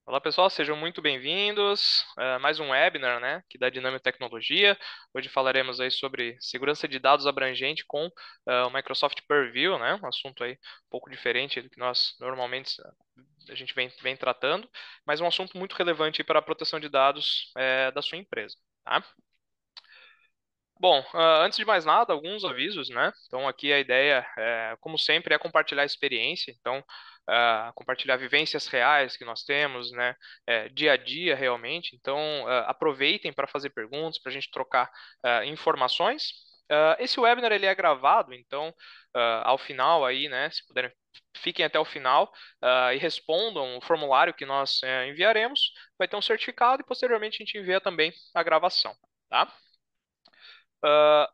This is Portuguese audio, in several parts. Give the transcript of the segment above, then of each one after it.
Olá pessoal, sejam muito bem-vindos a mais um webinar, né, aqui da Dinâmica Tecnologia. Hoje falaremos aí sobre segurança de dados abrangente com o Microsoft Purview, né, um assunto aí um pouco diferente do que nós normalmente a gente vem tratando, mas um assunto muito relevante aí para a proteção de dados da sua empresa, tá? Bom, antes de mais nada, alguns avisos, né? Então, aqui a ideia, como sempre, é compartilhar experiência. Então, compartilhar vivências reais que nós temos, né? Dia a dia, realmente. Então, aproveitem para fazer perguntas, para a gente trocar informações. Esse webinar ele é gravado, então, ao final aí, né? Se puderem, fiquem até o final e respondam o formulário que nós enviaremos. Vai ter um certificado e posteriormente a gente envia também a gravação, tá? Ah,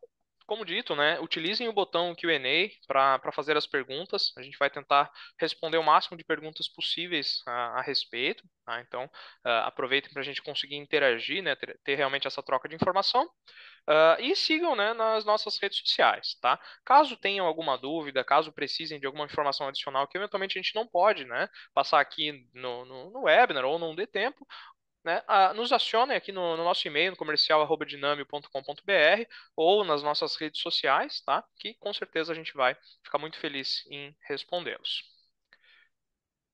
Como dito, né, utilizem o botão Q&A para fazer as perguntas. A gente vai tentar responder o máximo de perguntas possíveis a respeito, tá? Então, aproveitem para a gente conseguir interagir, né, ter realmente essa troca de informação. E sigam, né, nas nossas redes sociais, tá? Caso tenham alguma dúvida, caso precisem de alguma informação adicional que eventualmente a gente não pode, né, passar aqui no webinar ou não dê tempo, né, nos acionem aqui no nosso e-mail, no comercial@dinamio.com.br ou nas nossas redes sociais, tá? Que com certeza a gente vai ficar muito feliz em respondê-los.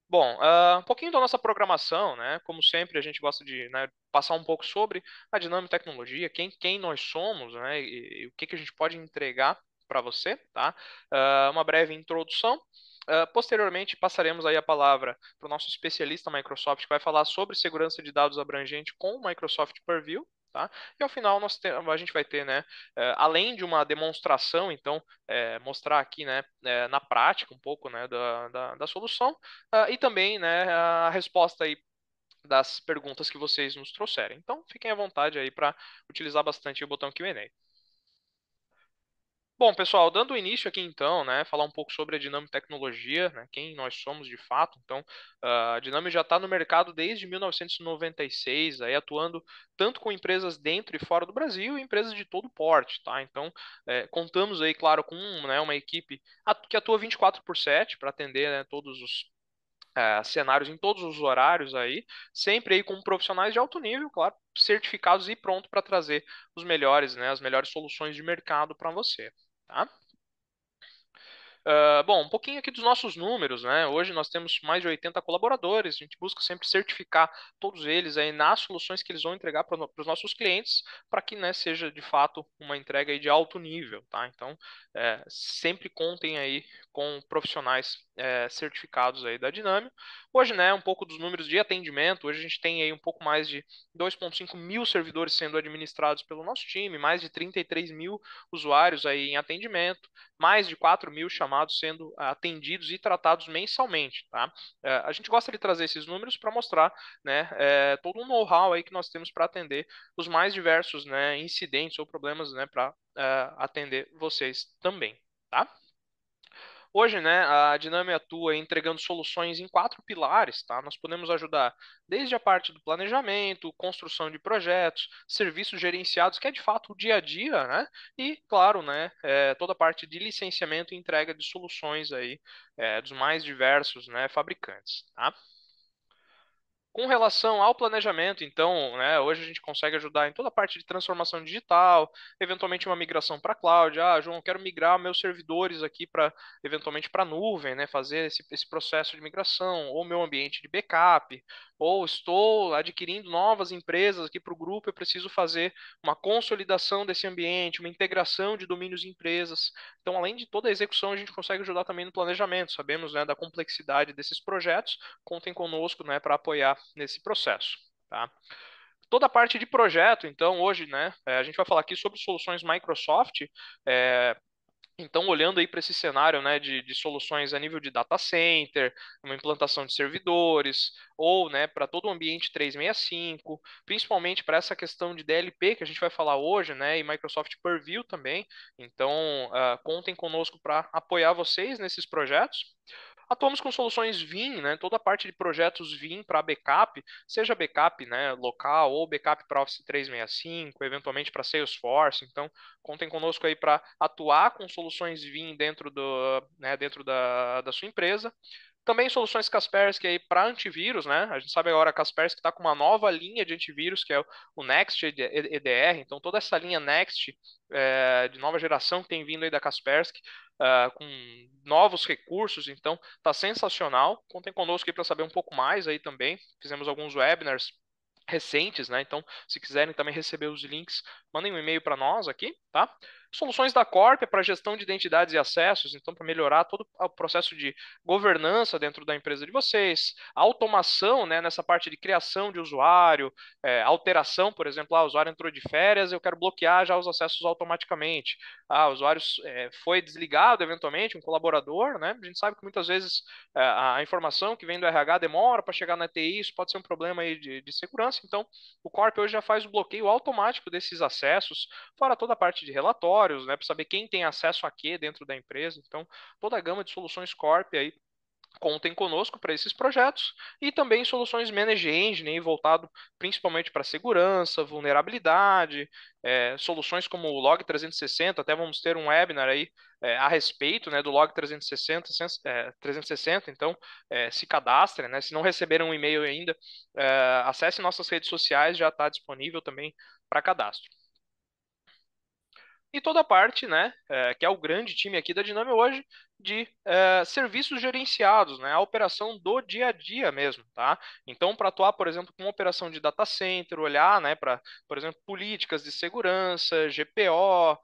Bom, um pouquinho da nossa programação, né? Como sempre, a gente gosta de, né, passar um pouco sobre a Dinâmica Tecnologia, quem nós somos, né? E o que a gente pode entregar para você, tá? Uma breve introdução. Posteriormente, passaremos aí a palavra para o nosso especialista Microsoft, que vai falar sobre segurança de dados abrangente com o Microsoft Purview, tá? E ao final a gente vai ter, né, além de uma demonstração, então, mostrar aqui, né, na prática um pouco, né, da solução, e também, né, a resposta aí das perguntas que vocês nos trouxerem. Então, fiquem à vontade aí para utilizar bastante o botão Q&A. Bom, pessoal, dando início aqui então, né, falar um pouco sobre a Dinamo Tecnologia, né, quem nós somos de fato. Então, a Dinamo já está no mercado desde 1996, aí atuando tanto com empresas dentro e fora do Brasil e empresas de todo porte, tá? Então, contamos aí, claro, com, né, uma equipe que atua 24/7 para atender, né, todos os cenários em todos os horários aí, sempre aí com profissionais de alto nível, claro, certificados e pronto para trazer os melhores, né, as melhores soluções de mercado para você, tá? Bom, um pouquinho aqui dos nossos números, né? Hoje nós temos mais de 80 colaboradores, a gente busca sempre certificar todos eles aí nas soluções que eles vão entregar para os nossos clientes, para que, né, seja de fato uma entrega aí de alto nível, tá? Então, sempre contem aí com profissionais certificados aí da Dinâmio. Hoje, né, um pouco dos números de atendimento, hoje a gente tem aí um pouco mais de 2,5 mil servidores sendo administrados pelo nosso time, mais de 33 mil usuários aí em atendimento, mais de 4 mil chamados sendo atendidos e tratados mensalmente, tá? A gente gosta de trazer esses números para mostrar, né, todo um know-how aí que nós temos para atender os mais diversos, né, incidentes ou problemas, né, para atender vocês também, tá? Hoje, né, a Dinami atua entregando soluções em 4 pilares, tá? Nós podemos ajudar desde a parte do planejamento, construção de projetos, serviços gerenciados, que é de fato o dia a dia, né? E, claro, né, toda a parte de licenciamento e entrega de soluções aí, dos mais diversos, né, fabricantes, tá? Com relação ao planejamento, então, né, hoje a gente consegue ajudar em toda a parte de transformação digital, eventualmente uma migração para cloud. Ah, João, eu quero migrar meus servidores aqui para, eventualmente, para a nuvem, né, fazer esse processo de migração, ou meu ambiente de backup, ou estou adquirindo novas empresas aqui para o grupo, eu preciso fazer uma consolidação desse ambiente, uma integração de domínios e empresas. Então, além de toda a execução, a gente consegue ajudar também no planejamento. Sabemos, né, da complexidade desses projetos, contem conosco, né, para apoiar nesse processo, tá? Toda a parte de projeto, então, hoje, né, a gente vai falar aqui sobre soluções Microsoft. é, então, olhando aí para esse cenário, né, de soluções a nível de data center, uma implantação de servidores, ou, né, para todo o ambiente 365, principalmente para essa questão de DLP que a gente vai falar hoje, né, e Microsoft Purview também. Então, contem conosco para apoiar vocês nesses projetos. Atuamos com soluções Vim, né? Toda a parte de projetos Vim para backup, seja backup, né, local ou backup para Office 365, eventualmente para Salesforce. Então, contem conosco aí para atuar com soluções Vim dentro da sua empresa. Também soluções Kaspersky aí para antivírus, né? A gente sabe agora que a Kaspersky está com uma nova linha de antivírus, que é o Next EDR. Então, toda essa linha Next de nova geração que tem vindo aí da Kaspersky, com novos recursos, então tá sensacional. Contem conosco aí para saber um pouco mais aí também. Fizemos alguns webinars recentes, né? Então, se quiserem também receber os links, mandem um e-mail para nós aqui, tá? Soluções da Corp para gestão de identidades e acessos, então para melhorar todo o processo de governança dentro da empresa de vocês, automação, né, nessa parte de criação de usuário, alteração, por exemplo, o usuário entrou de férias, eu quero bloquear já os acessos automaticamente. O usuário foi desligado eventualmente, um colaborador, né? A gente sabe que muitas vezes a informação que vem do RH demora para chegar na TI, isso pode ser um problema aí de segurança. Então, o Corp hoje já faz o bloqueio automático desses acessos, fora toda a parte de relatórios, né, para saber quem tem acesso a quê dentro da empresa. Então, toda a gama de soluções Corp aí contem conosco para esses projetos e também soluções Managed Engine voltado principalmente para segurança, vulnerabilidade, soluções como o Log 360, até vamos ter um webinar aí a respeito, né, do Log 360, 360, então se cadastrem, né, se não receberam um e-mail ainda, acesse nossas redes sociais, já está disponível também para cadastro. E toda a parte, né, que é o grande time aqui da Dinami hoje, de serviços gerenciados, né, a operação do dia a dia mesmo, tá? Então, para atuar, por exemplo, com operação de data center, olhar, né, para, por exemplo, políticas de segurança, GPO,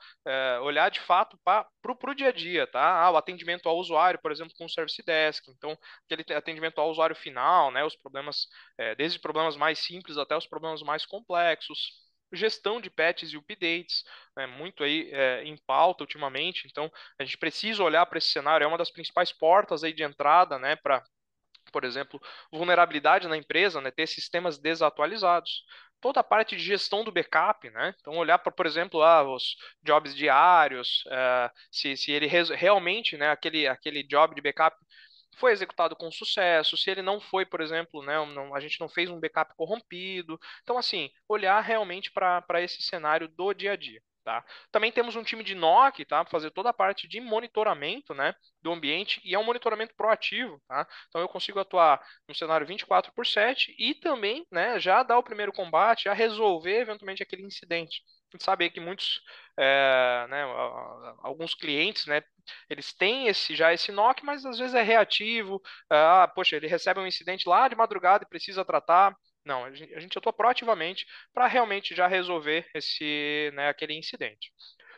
olhar de fato para o dia a dia, tá? O atendimento ao usuário, por exemplo, com o Service Desk, então, aquele atendimento ao usuário final, né, os problemas, desde problemas mais simples até os problemas mais complexos, gestão de patches e updates, né, muito aí em pauta ultimamente, então a gente precisa olhar para esse cenário, é uma das principais portas aí de entrada, né, para, por exemplo, vulnerabilidade na empresa, né, ter sistemas desatualizados. Toda a parte de gestão do backup, né? Então, olhar para, por exemplo, os jobs diários, se ele realmente, né, aquele job de backup foi executado com sucesso, se ele não foi, por exemplo, né, a gente não fez um backup corrompido. Então, assim, olhar realmente para esse cenário do dia a dia. Tá? Também temos um time de NOC, tá? Para fazer toda a parte de monitoramento, né, do ambiente e é um monitoramento proativo, tá? Então eu consigo atuar no cenário 24/7 e também, né, já dar o primeiro combate, já resolver eventualmente aquele incidente. A gente sabe que muitos, né, alguns clientes, né, eles têm já esse NOC, mas às vezes é reativo. Poxa, ele recebe um incidente lá de madrugada e precisa tratar. Não, a gente atua proativamente para realmente já resolver né, aquele incidente.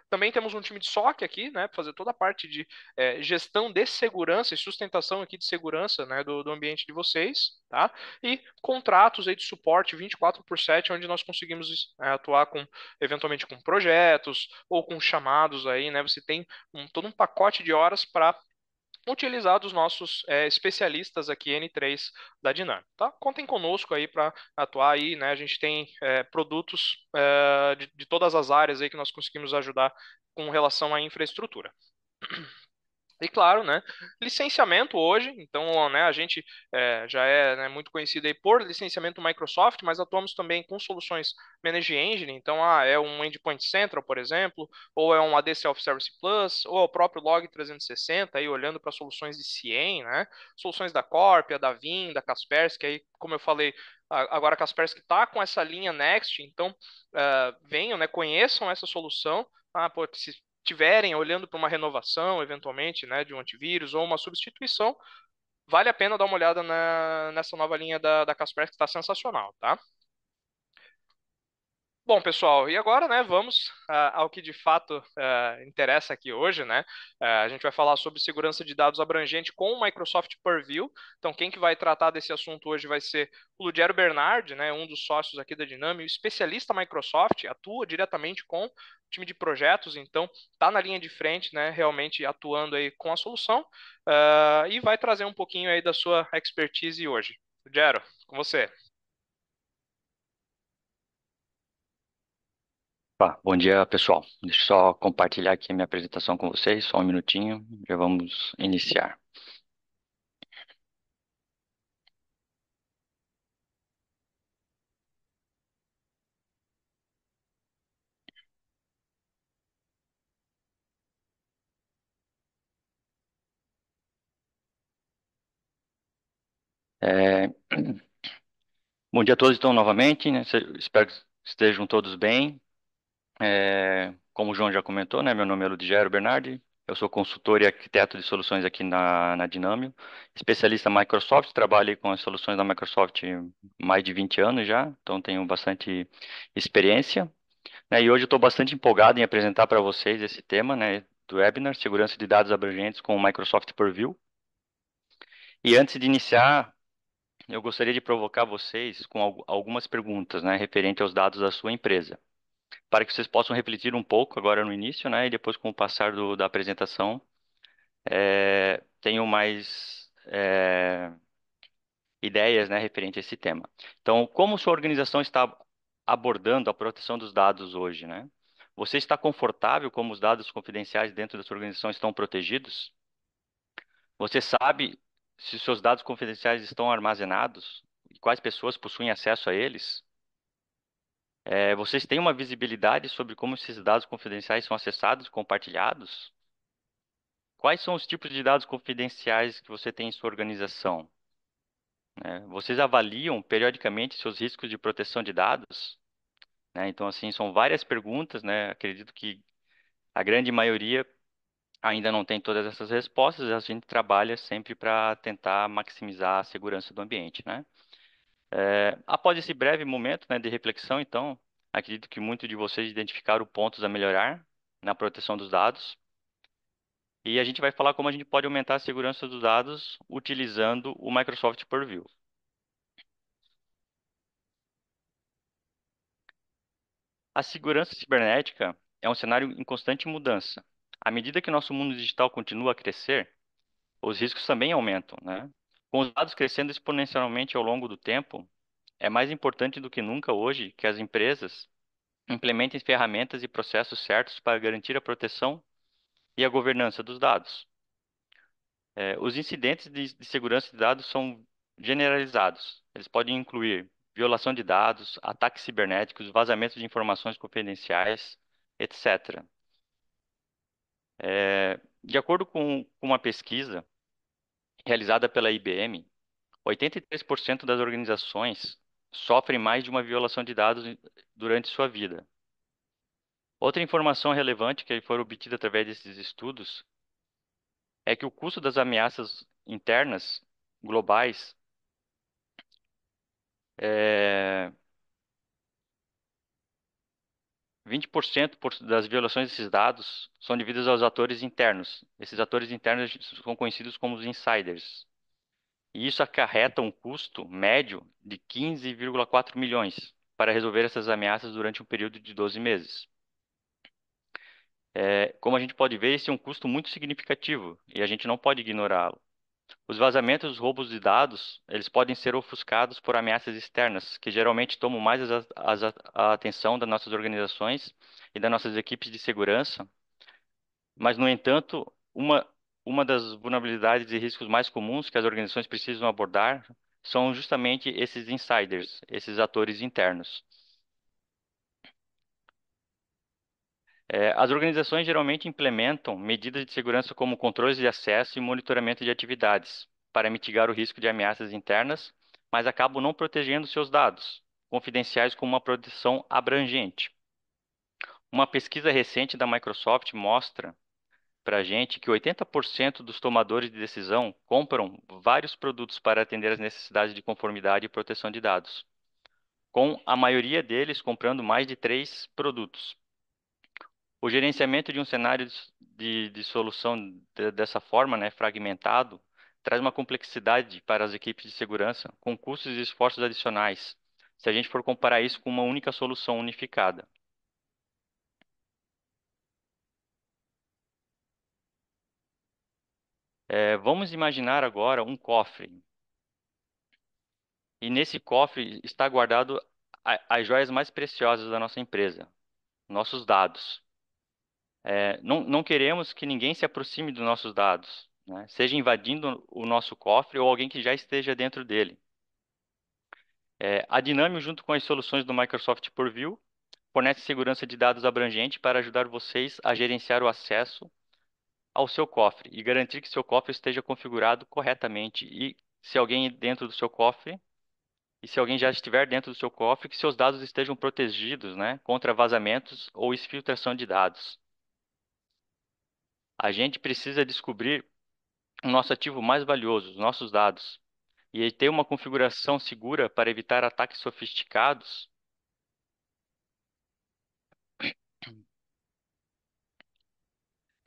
Também temos um time de SOC aqui, né, para fazer toda a parte de gestão de segurança e sustentação aqui de segurança, né, do ambiente de vocês, tá? E contratos aí de suporte 24/7, onde nós conseguimos atuar eventualmente com projetos ou com chamados aí, né? Você tem todo um pacote de horas para utilizar dos nossos especialistas aqui N3 da Dinami, tá? Contem conosco aí para atuar aí, né? A gente tem produtos de todas as áreas aí que nós conseguimos ajudar com relação à infraestrutura. E claro, né, licenciamento hoje, então, né, a gente já é, né, muito conhecido aí por licenciamento Microsoft, mas atuamos também com soluções Managed Engine, então, é um Endpoint Central, por exemplo, ou é um AD Self-Service Plus, ou é o próprio Log 360, aí olhando para soluções de CIEM, né, soluções da Corp, da Vim, da Kaspersky, aí, como eu falei, agora a Kaspersky está com essa linha Next, então, venham, né, conheçam essa solução, pô, se tiverem olhando para uma renovação, eventualmente, né, de um antivírus ou uma substituição, vale a pena dar uma olhada nessa nova linha da Kaspersky, que está sensacional, tá? Bom, pessoal, e agora, né, vamos ao que de fato interessa aqui hoje, né? A gente vai falar sobre segurança de dados abrangente com o Microsoft Purview. Então, quem que vai tratar desse assunto hoje vai ser o Lugero Bernard, né, um dos sócios aqui da Dinami, especialista Microsoft, atua diretamente com o time de projetos, então está na linha de frente, né, realmente atuando aí com a solução, e vai trazer um pouquinho aí da sua expertise hoje. Lugero, com você. Bom dia, pessoal. Deixa eu só compartilhar aqui a minha apresentação com vocês, só um minutinho, já vamos iniciar. É, Bom dia a todos, então, novamente, né? Espero que estejam todos bem. Como o João já comentou, né? Meu nome é Ludigero Bernardi, eu sou consultor e arquiteto de soluções aqui na Dinamio, especialista em Microsoft, trabalho aí com as soluções da Microsoft há mais de 20 anos já, então tenho bastante experiência, né? E hoje eu estou bastante empolgado em apresentar para vocês esse tema, né, do webinar, Segurança de Dados Abrangentes com o Microsoft Purview. E antes de iniciar, eu gostaria de provocar vocês com algumas perguntas, né, referente aos dados da sua empresa, para que vocês possam refletir um pouco agora no início, né, e depois com o passar da apresentação, tenham mais ideias, né, referente a esse tema. Então, como sua organização está abordando a proteção dos dados hoje, né? Você está confortável como os dados confidenciais dentro da sua organização estão protegidos? Você sabe se seus dados confidenciais estão armazenados e quais pessoas possuem acesso a eles? Vocês têm uma visibilidade sobre como esses dados confidenciais são acessados e compartilhados? Quais são os tipos de dados confidenciais que você tem em sua organização? Vocês avaliam periodicamente seus riscos de proteção de dados? Então, assim, são várias perguntas, né? Acredito que a grande maioria ainda não tem todas essas respostas. A gente trabalha sempre para tentar maximizar a segurança do ambiente, né? Após esse breve momento, né, de reflexão, então, acredito que muitos de vocês identificaram pontos a melhorar na proteção dos dados. E a gente vai falar como a gente pode aumentar a segurança dos dados utilizando o Microsoft Purview. A segurança cibernética é um cenário em constante mudança. À medida que nosso mundo digital continua a crescer, os riscos também aumentam, né? Com os dados crescendo exponencialmente ao longo do tempo, é mais importante do que nunca hoje que as empresas implementem ferramentas e processos certos para garantir a proteção e a governança dos dados. Os incidentes de segurança de dados são generalizados. Eles podem incluir violação de dados, ataques cibernéticos, vazamento de informações confidenciais, etc. De acordo com uma pesquisa realizada pela IBM, 83% das organizações sofrem mais de uma violação de dados durante sua vida. Outra informação relevante que foi obtida através desses estudos é que o custo das ameaças internas globais é 20% das violações desses dados são devidas aos atores internos. Esses atores internos são conhecidos como os insiders. E isso acarreta um custo médio de 15,4 milhões para resolver essas ameaças durante um período de 12 meses. Como a gente pode ver, esse é um custo muito significativo e a gente não pode ignorá-lo. Os vazamentos, os roubos de dados, eles podem ser ofuscados por ameaças externas, que geralmente tomam mais a atenção das nossas organizações e das nossas equipes de segurança. Mas, no entanto, uma das vulnerabilidades e riscos mais comuns que as organizações precisam abordar são justamente esses insiders, esses atores internos. As organizações geralmente implementam medidas de segurança como controles de acesso e monitoramento de atividades para mitigar o risco de ameaças internas, mas acabam não protegendo seus dados confidenciais com uma proteção abrangente. Uma pesquisa recente da Microsoft mostra para a gente que 80% dos tomadores de decisão compram vários produtos para atender às necessidades de conformidade e proteção de dados, com a maioria deles comprando mais de 3 produtos. O gerenciamento de um cenário de solução dessa forma, né, fragmentado, traz uma complexidade para as equipes de segurança, com custos e esforços adicionais, se a gente for comparar isso com uma única solução unificada. Vamos imaginar agora um cofre, e nesse cofre está guardado as joias mais preciosas da nossa empresa, nossos dados. Não queremos que ninguém se aproxime dos nossos dados, né? Seja invadindo o nosso cofre ou alguém que já esteja dentro dele. A Dynamium, junto com as soluções do Microsoft Purview, fornece segurança de dados abrangente para ajudar vocês a gerenciar o acesso ao seu cofre e garantir que seu cofre esteja configurado corretamente e se alguém dentro do seu cofre, e se alguém já estiver dentro do seu cofre, que seus dados estejam protegidos, né, contra vazamentos ou exfiltração de dados. A gente precisa descobrir o nosso ativo mais valioso, os nossos dados, e ter uma configuração segura para evitar ataques sofisticados.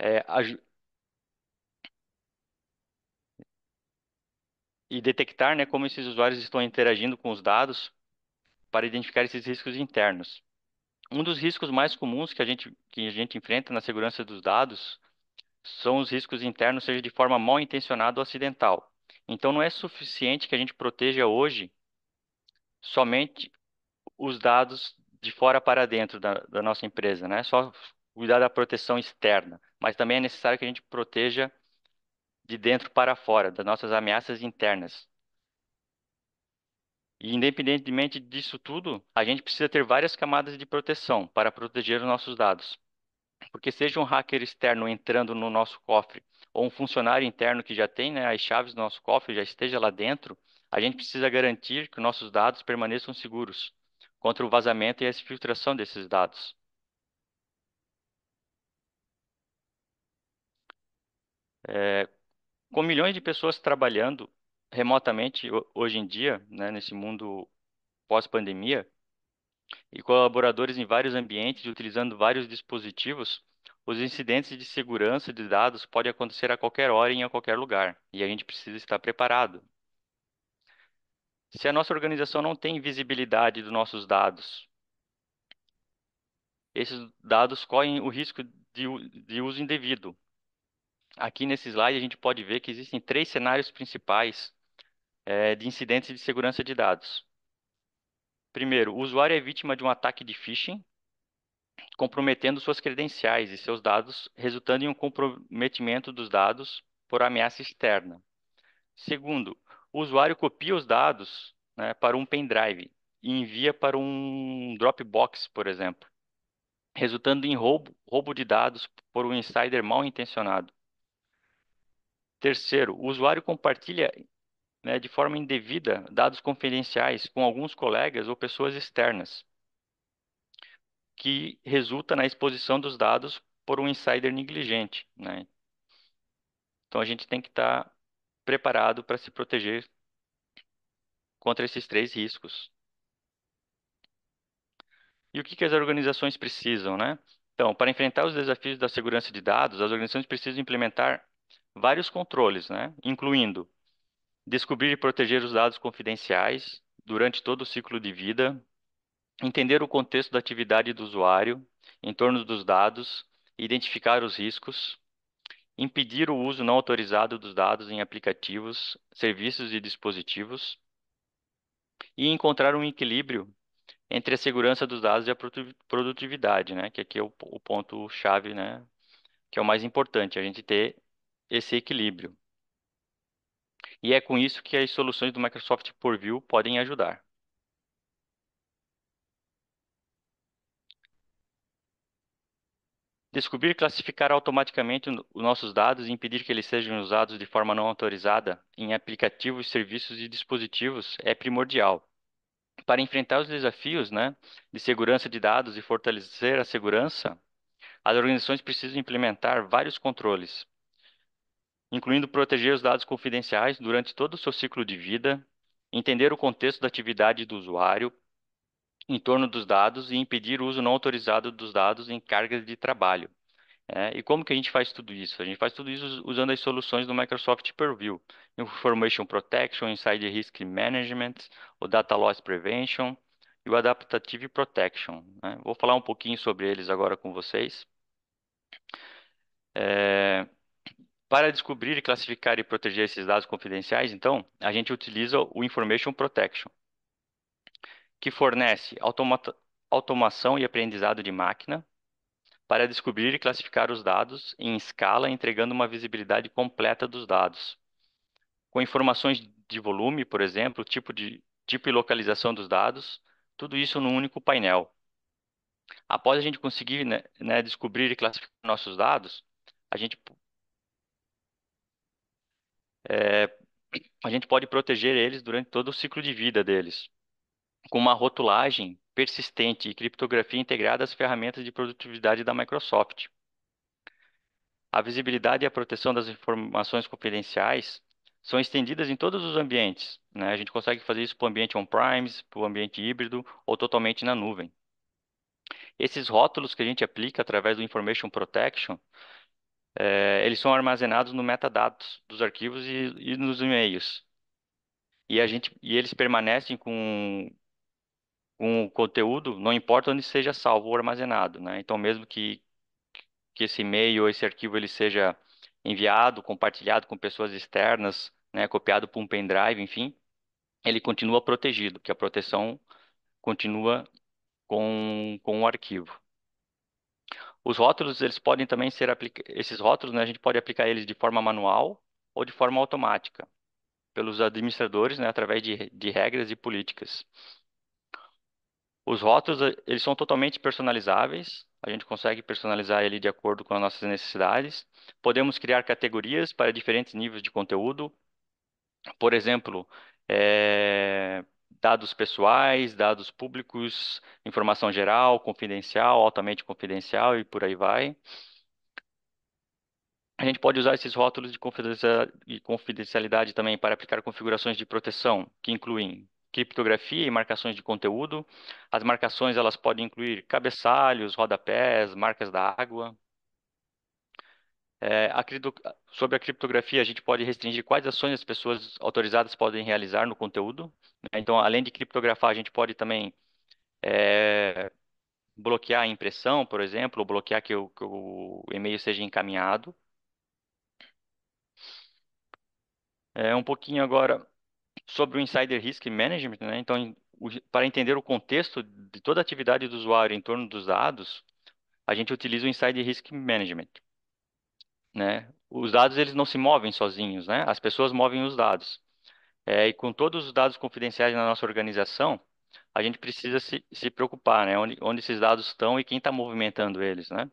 É, e detectar, né, como esses usuários estão interagindo com os dados para identificar esses riscos internos. Um dos riscos mais comuns que a gente enfrenta na segurança dos dados são os riscos internos, seja de forma mal intencionada ou acidental. Então, não é suficiente que a gente proteja hoje somente os dados de fora para dentro da nossa empresa, né? Só cuidar da proteção externa, mas também é necessário que a gente proteja de dentro para fora, das nossas ameaças internas. E independentemente disso tudo, a gente precisa ter várias camadas de proteção para proteger os nossos dados. Porque seja um hacker externo entrando no nosso cofre, ou um funcionário interno que já tem, né, as chaves do nosso cofre, já esteja lá dentro, a gente precisa garantir que nossos dados permaneçam seguros contra o vazamento e a exfiltração desses dados. Com milhões de pessoas trabalhando remotamente hoje em dia, né, nesse mundo pós-pandemia, e colaboradores em vários ambientes e utilizando vários dispositivos, os incidentes de segurança de dados podem acontecer a qualquer hora e em qualquer lugar, e a gente precisa estar preparado. Se a nossa organização não tem visibilidade dos nossos dados, esses dados correm o risco de uso indevido. Aqui nesse slide a gente pode ver que existem três cenários principais de incidentes de segurança de dados. Primeiro, o usuário é vítima de um ataque de phishing, comprometendo suas credenciais e seus dados, resultando em um comprometimento dos dados por ameaça externa. Segundo, o usuário copia os dados, né, para um pendrive e envia para um Dropbox, por exemplo, resultando em roubo de dados por um insider mal intencionado. Terceiro, o usuário compartilha, né, de forma indevida dados confidenciais com alguns colegas ou pessoas externas, que resulta na exposição dos dados por um insider negligente, né? Então a gente tem que estar preparado para se proteger contra esses três riscos. E o que as organizações precisam, né? Então, para enfrentar os desafios da segurança de dados, as organizações precisam implementar vários controles, né? Incluindo descobrir e proteger os dados confidenciais durante todo o ciclo de vida, entender o contexto da atividade do usuário em torno dos dados, identificar os riscos, impedir o uso não autorizado dos dados em aplicativos, serviços e dispositivos, e encontrar um equilíbrio entre a segurança dos dados e a produtividade, né? Que aqui é o ponto-chave, né? Que é o mais importante, a gente ter esse equilíbrio. E é com isso que as soluções do Microsoft Purview podem ajudar. Descobrir e classificar automaticamente os nossos dados e impedir que eles sejam usados de forma não autorizada em aplicativos, serviços e dispositivos é primordial. Para enfrentar os desafios, né, de segurança de dados e fortalecer a segurança, as organizações precisam implementar vários controles, incluindo proteger os dados confidenciais durante todo o seu ciclo de vida, entender o contexto da atividade do usuário em torno dos dados e impedir o uso não autorizado dos dados em cargas de trabalho. E como que a gente faz tudo isso? A gente faz tudo isso usando as soluções do Microsoft Purview, Information Protection, Inside Risk Management, o Data Loss Prevention e o Adaptive Protection, né? Vou falar um pouquinho sobre eles agora com vocês. É, Para descobrir, classificar e proteger esses dados confidenciais, então, a gente utiliza o Information Protection, que fornece automação e aprendizado de máquina para descobrir e classificar os dados em escala, entregando uma visibilidade completa dos dados, com informações de volume, por exemplo, tipo e localização dos dados, tudo isso num único painel. Após a gente conseguir, né, descobrir e classificar nossos dados, a gente a gente pode proteger eles durante todo o ciclo de vida deles, com uma rotulagem persistente e criptografia integrada às ferramentas de produtividade da Microsoft. A visibilidade e a proteção das informações confidenciais são estendidas em todos os ambientes, né? A gente consegue fazer isso para o ambiente on-premise, para o ambiente híbrido ou totalmente na nuvem. Esses rótulos que a gente aplica através do Information Protection, eles são armazenados no metadados dos arquivos e nos e-mails. E eles permanecem com o conteúdo, não importa onde seja salvo ou armazenado, né? Então, mesmo que esse e-mail ou esse arquivo ele seja enviado, compartilhado com pessoas externas, né, copiado por um pendrive, enfim, ele continua protegido, que a proteção continua com o arquivo. Os rótulos, eles podem também ser esses rótulos, né, a gente pode aplicar eles de forma manual ou de forma automática, pelos administradores, né, através de regras e políticas. Os rótulos, eles são totalmente personalizáveis. A gente consegue personalizar ele de acordo com as nossas necessidades. Podemos criar categorias para diferentes níveis de conteúdo. Por exemplo, dados pessoais, dados públicos, informação geral, confidencial, altamente confidencial e por aí vai. A gente pode usar esses rótulos de confidencialidade também para aplicar configurações de proteção, que incluem criptografia e marcações de conteúdo. As marcações elas podem incluir cabeçalhos, rodapés, marcas da água. Sobre a criptografia, a gente pode restringir quais ações as pessoas autorizadas podem realizar no conteúdo, né? Então, além de criptografar, a gente pode também bloquear a impressão, por exemplo, ou bloquear que o e-mail seja encaminhado. Um pouquinho agora sobre o Insider Risk Management, né? Então, para entender o contexto de toda a atividade do usuário em torno dos dados, a gente utiliza o Insider Risk Management, né? Os dados eles não se movem sozinhos, né? As pessoas movem os dados. E com todos os dados confidenciais na nossa organização, a gente precisa se preocupar, né? Onde esses dados estão e quem está movimentando eles, né?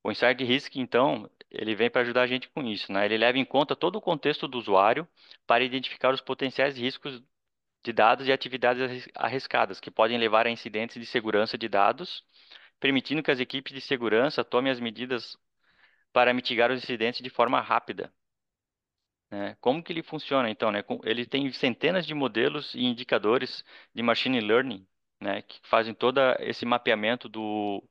O Insider Risk, então, ele vem para ajudar a gente com isso, né? Ele leva em conta todo o contexto do usuário para identificar os potenciais riscos de dados e atividades arriscadas, que podem levar a incidentes de segurança de dados, permitindo que as equipes de segurança tomem as medidas para mitigar os incidentes de forma rápida, né? Como que ele funciona, então, né? Ele tem centenas de modelos e indicadores de machine learning, né, que fazem todo esse mapeamento do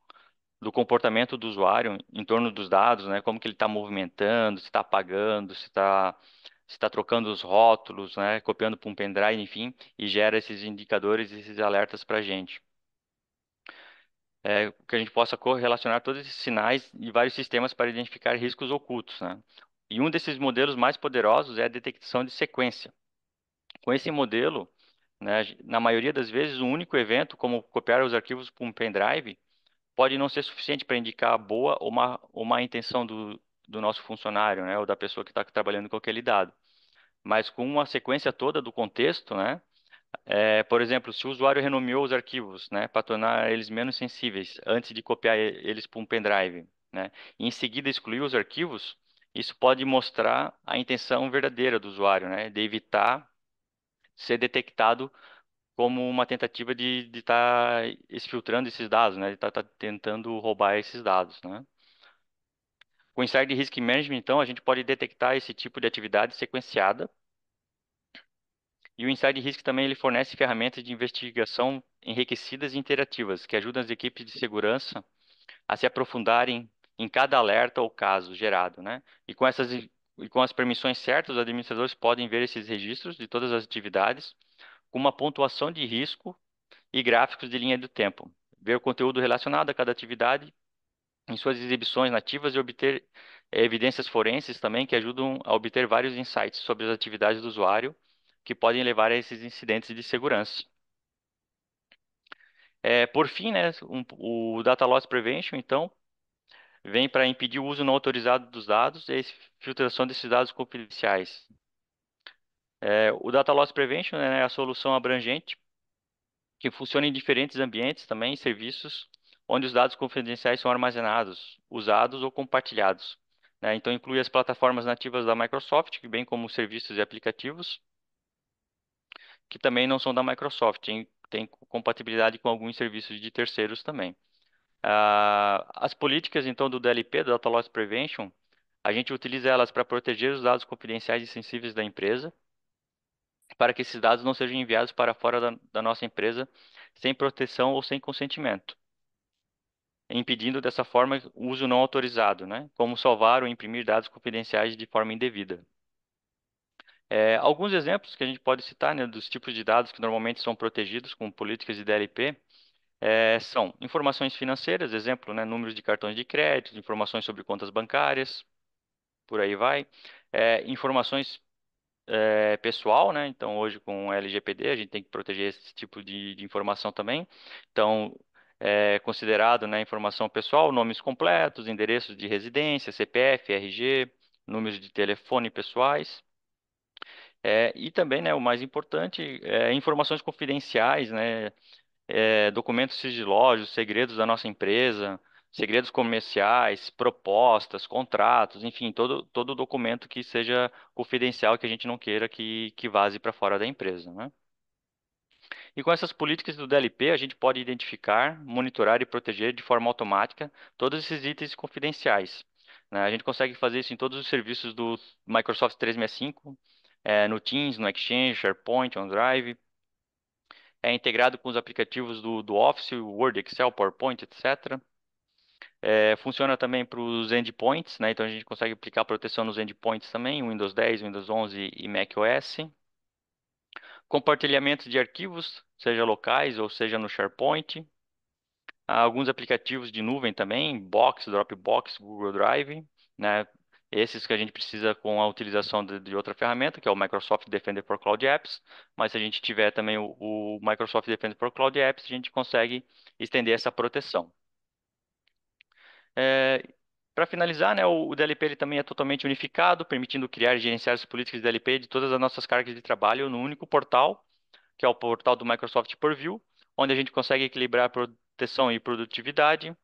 comportamento do usuário em torno dos dados, né? Como que ele está movimentando, se está apagando, se está trocando os rótulos, né? Copiando para um pendrive, enfim, e gera esses indicadores, esses alertas para a gente. Que a gente possa correlacionar todos esses sinais e vários sistemas para identificar riscos ocultos, né? E um desses modelos mais poderosos é a detecção de sequência. Com esse modelo, né, na maioria das vezes, um único evento, como copiar os arquivos para um pendrive, pode não ser suficiente para indicar a boa ou má intenção do nosso funcionário, né, ou da pessoa que está trabalhando com aquele dado. Mas com uma sequência toda do contexto, né, por exemplo, se o usuário renomeou os arquivos, né, para tornar eles menos sensíveis antes de copiar eles para um pendrive, né, e em seguida excluir os arquivos, isso pode mostrar a intenção verdadeira do usuário, né, de evitar ser detectado como uma tentativa de estar exfiltrando esses dados, né? De estar tentando roubar esses dados, né? Com o Insider Risk Management, então, a gente pode detectar esse tipo de atividade sequenciada. E o Insider Risk também ele fornece ferramentas de investigação enriquecidas e interativas, que ajudam as equipes de segurança a se aprofundarem em cada alerta ou caso gerado, né? E com as permissões certas, os administradores podem ver esses registros de todas as atividades com uma pontuação de risco e gráficos de linha do tempo. Ver o conteúdo relacionado a cada atividade em suas exibições nativas e obter evidências forenses também que ajudam a obter vários insights sobre as atividades do usuário que podem levar a esses incidentes de segurança. Por fim, né, o Data Loss Prevention, então, vem para impedir o uso não autorizado dos dados e a filtração desses dados confidenciais. O Data Loss Prevention, né, é a solução abrangente que funciona em diferentes ambientes também, serviços, onde os dados confidenciais são armazenados, usados ou compartilhados, né? Então, inclui as plataformas nativas da Microsoft, bem como serviços e aplicativos, que também não são da Microsoft, tem compatibilidade com alguns serviços de terceiros também. As políticas, então, do DLP, do Data Loss Prevention, a gente utiliza elas para proteger os dados confidenciais e sensíveis da empresa, para que esses dados não sejam enviados para fora da nossa empresa sem proteção ou sem consentimento, impedindo dessa forma o uso não autorizado, né? Como salvar ou imprimir dados confidenciais de forma indevida. Alguns exemplos que a gente pode citar, né, dos tipos de dados que normalmente são protegidos com políticas de DLP, são informações financeiras, exemplo, né, números de cartões de crédito, informações sobre contas bancárias, por aí vai. Informações pessoal, né? Então, hoje com o LGPD, a gente tem que proteger esse tipo de informação também. Então, é considerado, né, informação pessoal, nomes completos, endereços de residência, CPF, RG, números de telefone pessoais. E também, né, o mais importante, informações confidenciais, né, documentos sigilosos, segredos da nossa empresa, segredos comerciais, propostas, contratos, enfim, todo documento que seja confidencial que a gente não queira que vaze para fora da empresa, né? E com essas políticas do DLP, a gente pode identificar, monitorar e proteger de forma automática todos esses itens confidenciais, né? A gente consegue fazer isso em todos os serviços do Microsoft 365, no Teams, no Exchange, SharePoint, OneDrive, integrado com os aplicativos do Office, Word, Excel, PowerPoint, etc. Funciona também para os endpoints, né? Então a gente consegue aplicar proteção nos endpoints também, Windows 10, Windows 11 e macOS. Compartilhamento de arquivos, seja locais ou seja no SharePoint. Há alguns aplicativos de nuvem também, Box, Dropbox, Google Drive, né? Esses que a gente precisa com a utilização de outra ferramenta, que é o Microsoft Defender for Cloud Apps. Mas se a gente tiver também o Microsoft Defender for Cloud Apps, a gente consegue estender essa proteção. Para finalizar, né, o DLP ele também é totalmente unificado, permitindo criar e gerenciar as políticas de DLP de todas as nossas cargas de trabalho no único portal, que é o portal do Microsoft Purview, onde a gente consegue equilibrar proteção e produtividade,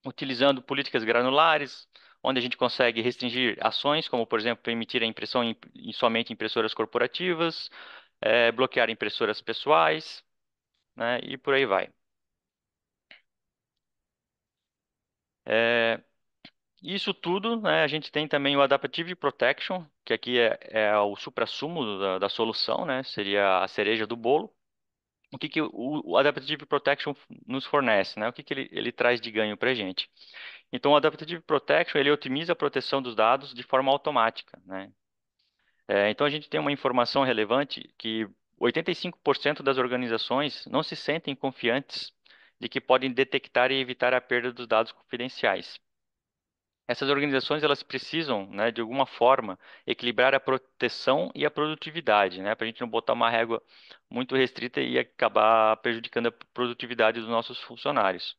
utilizando políticas granulares, onde a gente consegue restringir ações, como, por exemplo, permitir a impressão em somente impressoras corporativas, bloquear impressoras pessoais, né, e por aí vai. É, Isso tudo, né, a gente tem também o Adaptive Protection, que aqui é o suprassumo da solução, né, seria a cereja do bolo. O que o Adaptive Protection nos fornece, né? O que ele traz de ganho para a gente? Então, o Adaptive Protection, ele otimiza a proteção dos dados de forma automática, né? Então, a gente tem uma informação relevante que 85% das organizações não se sentem confiantes de que podem detectar e evitar a perda dos dados confidenciais. Essas organizações elas precisam, né, de alguma forma, equilibrar a proteção e a produtividade, né, para a gente não botar uma régua muito restrita e acabar prejudicando a produtividade dos nossos funcionários.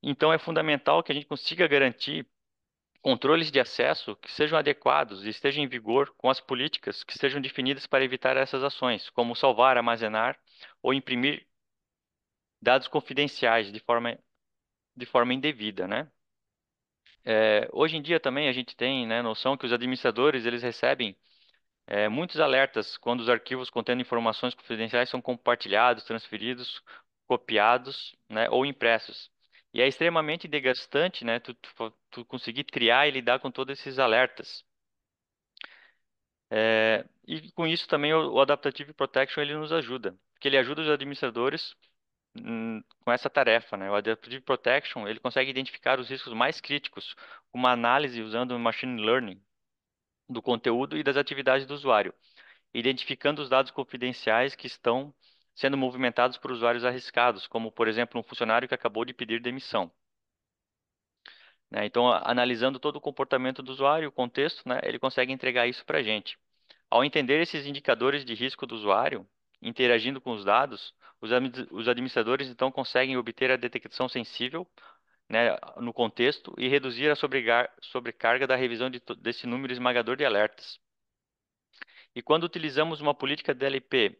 Então, é fundamental que a gente consiga garantir controles de acesso que sejam adequados e estejam em vigor com as políticas que sejam definidas para evitar essas ações, como salvar, armazenar ou imprimir dados confidenciais de forma indevida, né? Hoje em dia também a gente tem, né, noção que os administradores eles recebem muitos alertas quando os arquivos contendo informações confidenciais são compartilhados, transferidos, copiados, né, ou impressos. E é extremamente desgastante, né, tu conseguir triar e lidar com todos esses alertas. E com isso também o Adaptive Protection ele nos ajuda, porque ele ajuda os administradores com essa tarefa, né? O Adaptive Protection ele consegue identificar os riscos mais críticos com uma análise usando machine learning do conteúdo e das atividades do usuário, identificando os dados confidenciais que estão sendo movimentados por usuários arriscados, como, por exemplo, um funcionário que acabou de pedir demissão, né? Então, analisando todo o comportamento do usuário, o contexto, né, ele consegue entregar isso para a gente. Ao entender esses indicadores de risco do usuário, interagindo com os dados, os administradores então conseguem obter a detecção sensível, né, no contexto e reduzir a sobrecarga da revisão desse número esmagador de alertas. E quando utilizamos uma política DLP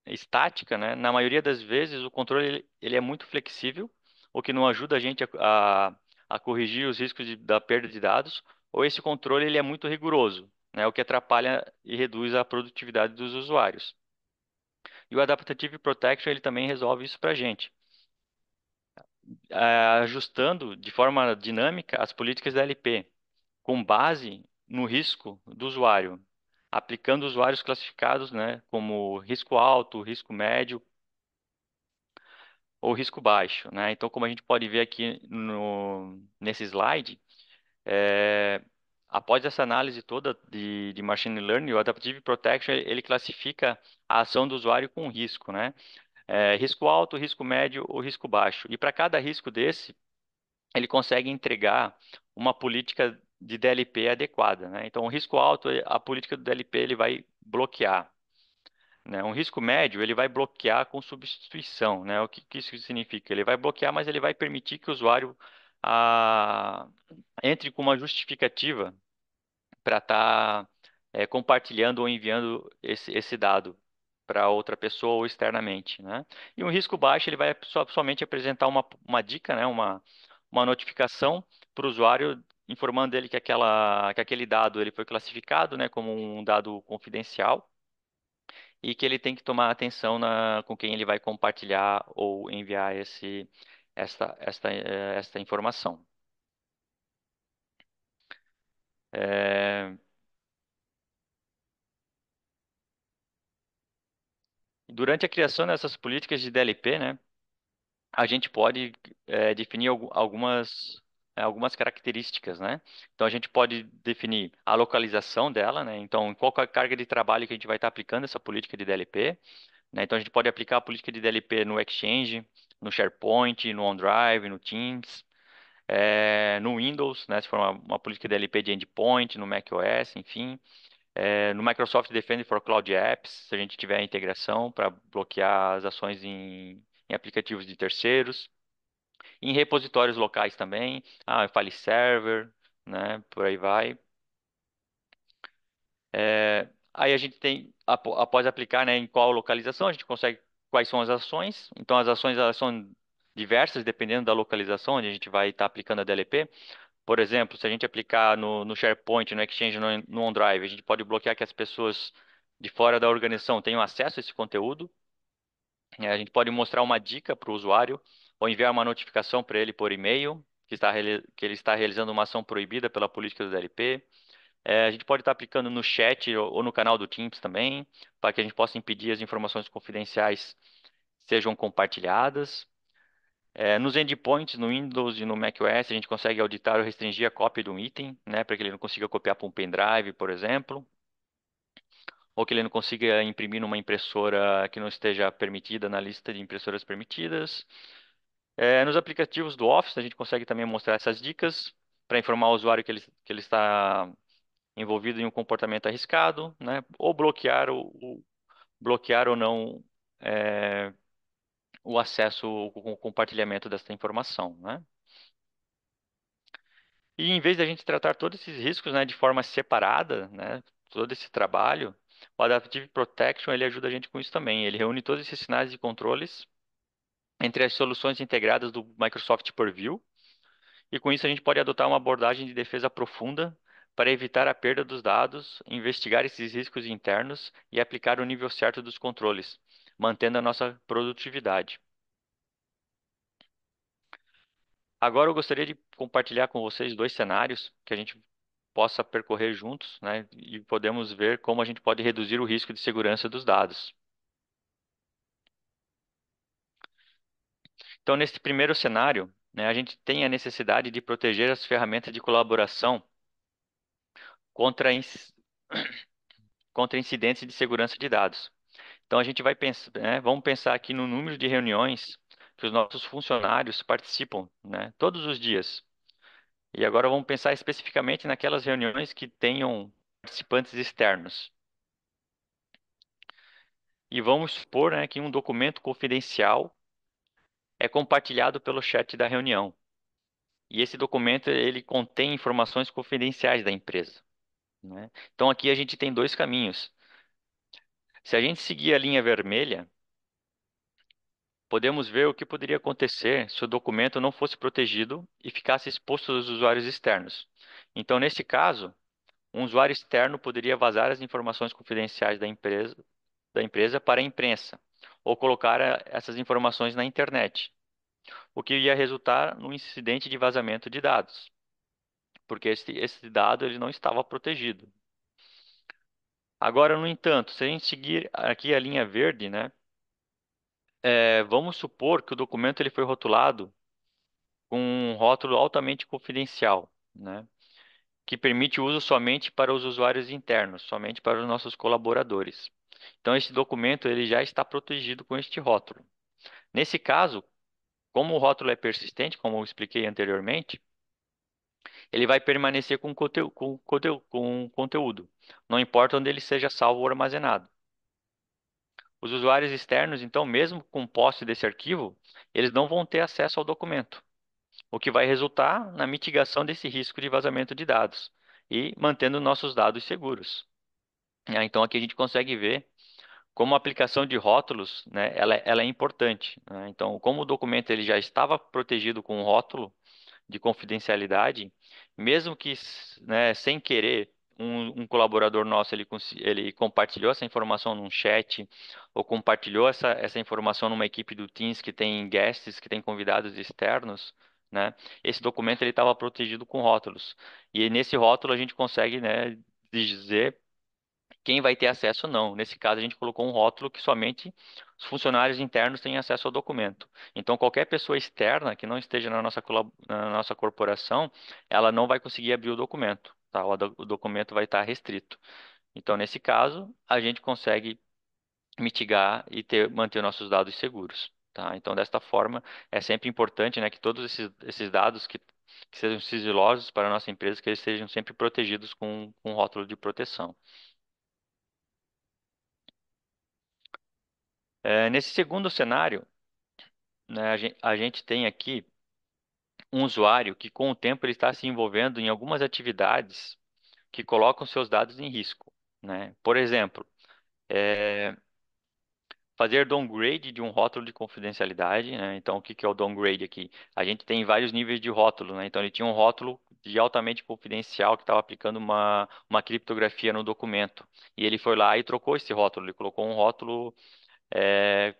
estática, né? Na maioria das vezes o controle ele é muito flexível, o que não ajuda a gente a corrigir os riscos da perda de dados, ou esse controle ele é muito rigoroso, né? O que atrapalha e reduz a produtividade dos usuários. E o Adaptive Protection ele também resolve isso para a gente, ajustando de forma dinâmica as políticas da LP, com base no risco do usuário, aplicando usuários classificados, né, como risco alto, risco médio ou risco baixo, né? Então, como a gente pode ver aqui nesse slide, é, após essa análise toda de machine learning, o Adaptive Protection ele classifica a ação do usuário com risco, né? Risco alto, risco médio ou risco baixo. E para cada risco desse, ele consegue entregar uma política de DLP adequada, né? Então, o risco alto, a política do DLP ele vai bloquear, né? Um risco médio, ele vai bloquear com substituição, né? O que isso significa? Ele vai bloquear, mas ele vai permitir que o usuário ah, entre com uma justificativa para estar compartilhando ou enviando esse dado para outra pessoa ou externamente, né? E um risco baixo, ele vai somente apresentar uma dica, né? Uma notificação para o usuário informando ele que aquele dado ele foi classificado, né, como um dado confidencial e que ele tem que tomar atenção com quem ele vai compartilhar ou enviar esta informação. É, Durante a criação dessas políticas de DLP, né, a gente pode definir algumas características, né? Então a gente pode definir a localização dela, né? Então, em qual que é a carga de trabalho que a gente vai estar aplicando essa política de DLP, né? Então a gente pode aplicar a política de DLP no Exchange, no SharePoint, no OneDrive, no Teams, no Windows, né? Se for uma política de DLP de endpoint, no macOS, enfim. No Microsoft Defender for Cloud Apps, se a gente tiver a integração para bloquear as ações em aplicativos de terceiros. Em repositórios locais também, file server, né? Por aí vai. Aí a gente tem, após aplicar, né, em qual localização, a gente consegue quais são as ações. Então, as ações elas são diversas, dependendo da localização onde a gente vai estar aplicando a DLP. Por exemplo, se a gente aplicar no SharePoint, no Exchange, no OneDrive, a gente pode bloquear que as pessoas de fora da organização tenham acesso a esse conteúdo. A gente pode mostrar uma dica para o usuário ou enviar uma notificação para ele por e-mail que ele está realizando uma ação proibida pela política do DLP. A gente pode estar aplicando no chat ou no canal do Teams também, para que a gente possa impedir as informações confidenciais sejam compartilhadas. Nos endpoints, no Windows e no macOS, a gente consegue auditar ou restringir a cópia de um item, né, para que ele não consiga copiar para um pendrive, por exemplo, ou que ele não consiga imprimir numa impressora que não esteja permitida na lista de impressoras permitidas. Nos aplicativos do Office, a gente consegue também mostrar essas dicas para informar o usuário que ele está envolvido em um comportamento arriscado, né, ou bloquear ou não é, o acesso, o compartilhamento dessa informação, né? E em vez de a gente tratar todos esses riscos, né, de forma separada, né, todo esse trabalho, o Adaptive Protection ele ajuda a gente com isso também. Ele reúne todos esses sinais de controles entre as soluções integradas do Microsoft Purview, e com isso a gente pode adotar uma abordagem de defesa profunda para evitar a perda dos dados, investigar esses riscos internos e aplicar o nível certo dos controles, mantendo a nossa produtividade. Agora eu gostaria de compartilhar com vocês dois cenários que a gente possa percorrer juntos, né, e podemos ver como a gente pode reduzir o risco de segurança dos dados. Então, nesse primeiro cenário, né, a gente tem a necessidade de proteger as ferramentas de colaboração contra, contra incidentes de segurança de dados. Então, a gente vai pensar, né, vamos pensar aqui no número de reuniões que os nossos funcionários participam, né, todos os dias. E agora vamos pensar especificamente naquelas reuniões que tenham participantes externos. E vamos supor, né, que um documento confidencial é compartilhado pelo chat da reunião. E esse documento ele contém informações confidenciais da empresa, né? Então aqui a gente tem dois caminhos. Se a gente seguir a linha vermelha, podemos ver o que poderia acontecer se o documento não fosse protegido e ficasse exposto aos usuários externos. Então, nesse caso, um usuário externo poderia vazar as informações confidenciais da empresa para a imprensa, ou colocar essas informações na internet, o que ia resultar num incidente de vazamento de dados, porque esse dado ele não estava protegido. Agora, no entanto, se a gente seguir aqui a linha verde, né, vamos supor que o documento ele foi rotulado com um rótulo altamente confidencial, né, que permite o uso somente para os usuários internos, somente para os nossos colaboradores. Então, esse documento ele já está protegido com este rótulo. Nesse caso, como o rótulo é persistente, como eu expliquei anteriormente, ele vai permanecer com conteúdo, não importa onde ele seja salvo ou armazenado. Os usuários externos, então, mesmo com posse desse arquivo, eles não vão ter acesso ao documento, o que vai resultar na mitigação desse risco de vazamento de dados e mantendo nossos dados seguros. Então, aqui a gente consegue ver como a aplicação de rótulos, né, ela é importante, né? Então, como o documento ele já estava protegido com um rótulo de confidencialidade, mesmo que, né, sem querer, um colaborador nosso ele compartilhou essa informação num chat ou compartilhou essa informação numa equipe do Teams que tem guests, que tem convidados externos, né? Esse documento ele estava protegido com rótulos. E nesse rótulo a gente consegue, né, dizer quem vai ter acesso ou não. Nesse caso, a gente colocou um rótulo que somente os funcionários internos têm acesso ao documento. Então, qualquer pessoa externa que não esteja na nossa corporação, ela não vai conseguir abrir o documento, tá? O documento vai estar restrito. Então, nesse caso, a gente consegue mitigar e manter nossos dados seguros, tá? Então, desta forma, é sempre importante, né, que todos esses dados que sejam sigilosos para a nossa empresa, que eles sejam sempre protegidos com um rótulo de proteção. Nesse segundo cenário, né, a gente tem aqui um usuário que, com o tempo, ele está se envolvendo em algumas atividades que colocam seus dados em risco, né? Por exemplo, é, fazer downgrade de um rótulo de confidencialidade, né? Então, o que que é o downgrade aqui? A gente tem vários níveis de rótulo, né? Então, ele tinha um rótulo de altamente confidencial que estava aplicando uma criptografia no documento. E ele foi lá e trocou esse rótulo. Ele colocou um rótulo é,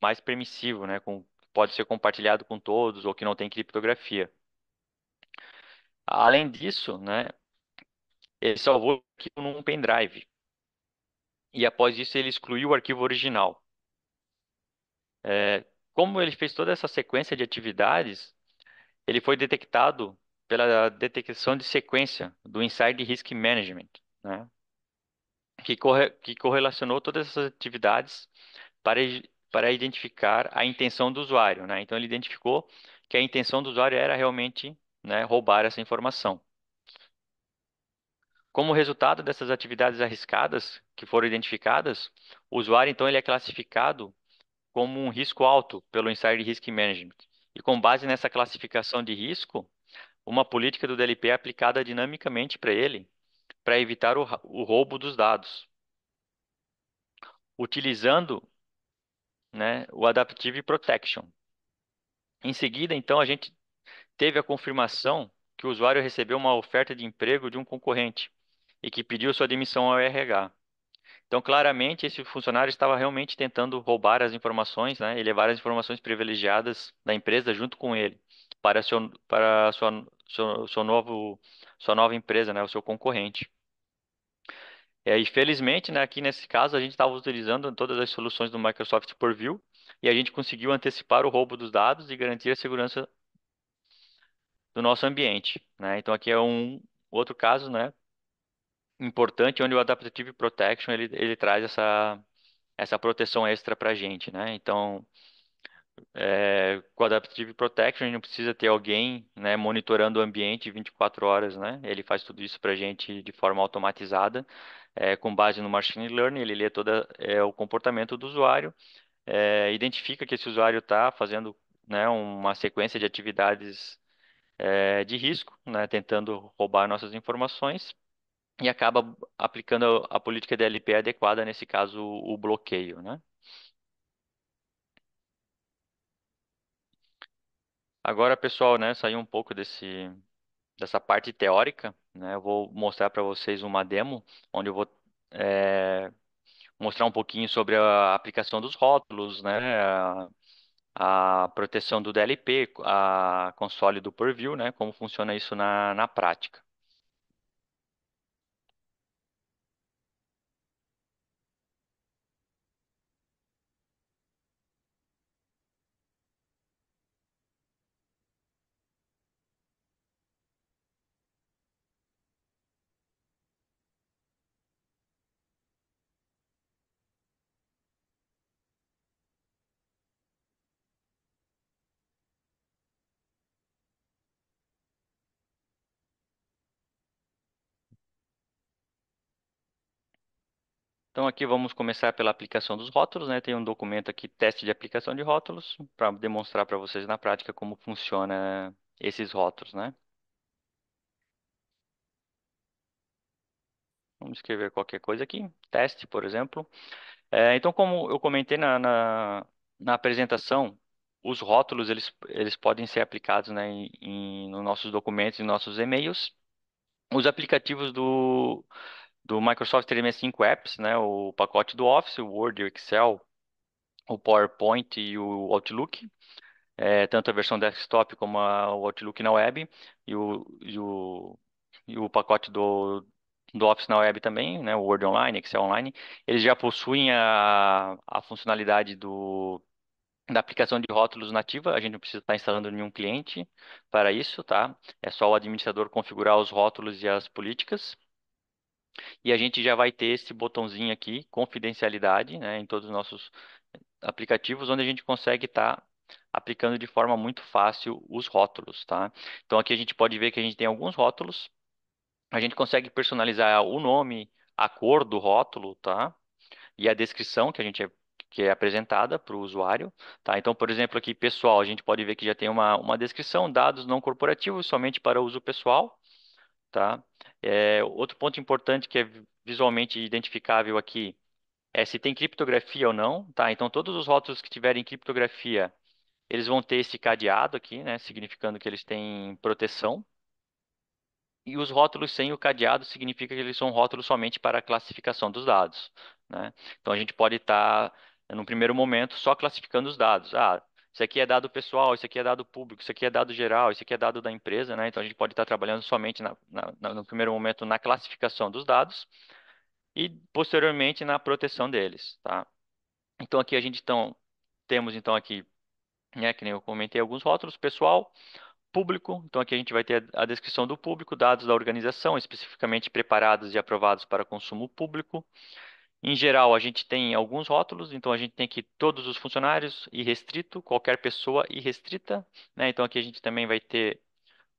mais permissivo, né? Pode ser compartilhado com todos ou que não tem criptografia. Além disso, né, ele salvou o arquivo num pendrive e após isso ele excluiu o arquivo original. É, Como ele fez toda essa sequência de atividades, ele foi detectado pela detecção de sequência do Inside Risk Management, né, que correlacionou todas essas atividades para identificar a intenção do usuário, né? Então ele identificou que a intenção do usuário era realmente, né, roubar essa informação. Como resultado dessas atividades arriscadas que foram identificadas, o usuário então ele é classificado como um risco alto pelo Insider Risk Management. E com base nessa classificação de risco, uma política do DLP é aplicada dinamicamente para ele, para evitar o roubo dos dados, utilizando, né, o Adaptive Protection. Em seguida, então, a gente teve a confirmação que o usuário recebeu uma oferta de emprego de um concorrente e que pediu sua demissão ao RH. Então, claramente, esse funcionário estava realmente tentando roubar as informações, né, e levar as informações privilegiadas da empresa junto com ele para sua nova empresa, né, o seu concorrente. E felizmente, né, aqui nesse caso, a gente estava utilizando todas as soluções do Microsoft Purview e a gente conseguiu antecipar o roubo dos dados e garantir a segurança do nosso ambiente, né? Então, aqui é um outro caso, né, importante onde o Adaptive Protection ele traz essa proteção extra para a gente, né? Então, com o Adaptive Protection, a gente não precisa ter alguém, né, monitorando o ambiente 24 horas, né? Ele faz tudo isso para a gente de forma automatizada, com base no Machine Learning, ele lê todo o comportamento do usuário, identifica que esse usuário está fazendo, né, uma sequência de atividades de risco, né, tentando roubar nossas informações, e acaba aplicando a política DLP adequada, nesse caso, o bloqueio, né? Agora, pessoal, né, saiu um pouco dessa parte teórica, né? Eu vou mostrar para vocês uma demo, onde eu vou é, mostrar um pouquinho sobre a aplicação dos rótulos, né? A proteção do DLP, a console do Purview, né? Como funciona isso na prática. Então aqui vamos começar pela aplicação dos rótulos, né? Tem um documento aqui, teste de aplicação de rótulos, para demonstrar para vocês na prática como funciona esses rótulos, né? Vamos escrever qualquer coisa aqui, teste, por exemplo. Então, como eu comentei na apresentação, os rótulos eles podem ser aplicados, né, nos nossos documentos e nossos e-mails. Os aplicativos do Microsoft 365 Apps, né, o pacote do Office, o Word, o Excel, o PowerPoint e o Outlook, tanto a versão desktop como o Outlook na web e o pacote do Office na web também, né, o Word Online, Excel Online, eles já possuem a funcionalidade da aplicação de rótulos nativa. A gente não precisa estar instalando nenhum cliente para isso, tá? É só o administrador configurar os rótulos e as políticas. E a gente já vai ter esse botãozinho aqui, confidencialidade, né, em todos os nossos aplicativos, onde a gente consegue estar aplicando de forma muito fácil os rótulos, tá? Então aqui a gente pode ver que a gente tem alguns rótulos, a gente consegue personalizar o nome, a cor do rótulo, tá? E a descrição que é apresentada para o usuário, tá? Então, por exemplo, aqui pessoal, a gente pode ver que já tem uma descrição, dados não corporativos, somente para uso pessoal, tá? Outro ponto importante que é visualmente identificável aqui é se tem criptografia ou não, tá? Então, todos os rótulos que tiverem criptografia, eles vão ter esse cadeado aqui, né? Significando que eles têm proteção. E os rótulos sem o cadeado significa que eles são rótulos somente para a classificação dos dados, né? Então a gente pode estar, no primeiro momento, só classificando os dados. Ah, isso aqui é dado pessoal, isso aqui é dado público, isso aqui é dado geral, isso aqui é dado da empresa, né? Então a gente pode estar trabalhando somente no primeiro momento na classificação dos dados e posteriormente na proteção deles, tá? Então aqui a gente temos então aqui, né, que nem eu comentei, alguns rótulos, pessoal, público. Então aqui a gente vai ter a descrição do público, dados da organização, especificamente preparados e aprovados para consumo público. Em geral, a gente tem alguns rótulos, então a gente tem aqui todos os funcionários e restrito, qualquer pessoa e restrita, né? Então aqui a gente também vai ter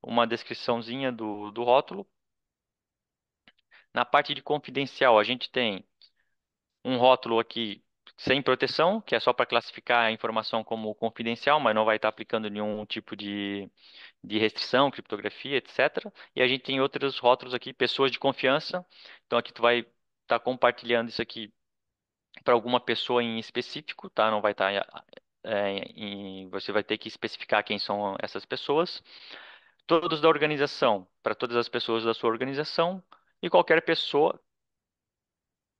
uma descriçãozinha do rótulo. Na parte de confidencial, a gente tem um rótulo aqui sem proteção, que é só para classificar a informação como confidencial, mas não vai estar aplicando nenhum tipo de restrição, criptografia, etc. E a gente tem outros rótulos aqui, pessoas de confiança. Então aqui tu vai estar compartilhando isso aqui para alguma pessoa em específico, tá? Não vai estar você vai ter que especificar quem são essas pessoas. Todos da organização, para todas as pessoas da sua organização e qualquer pessoa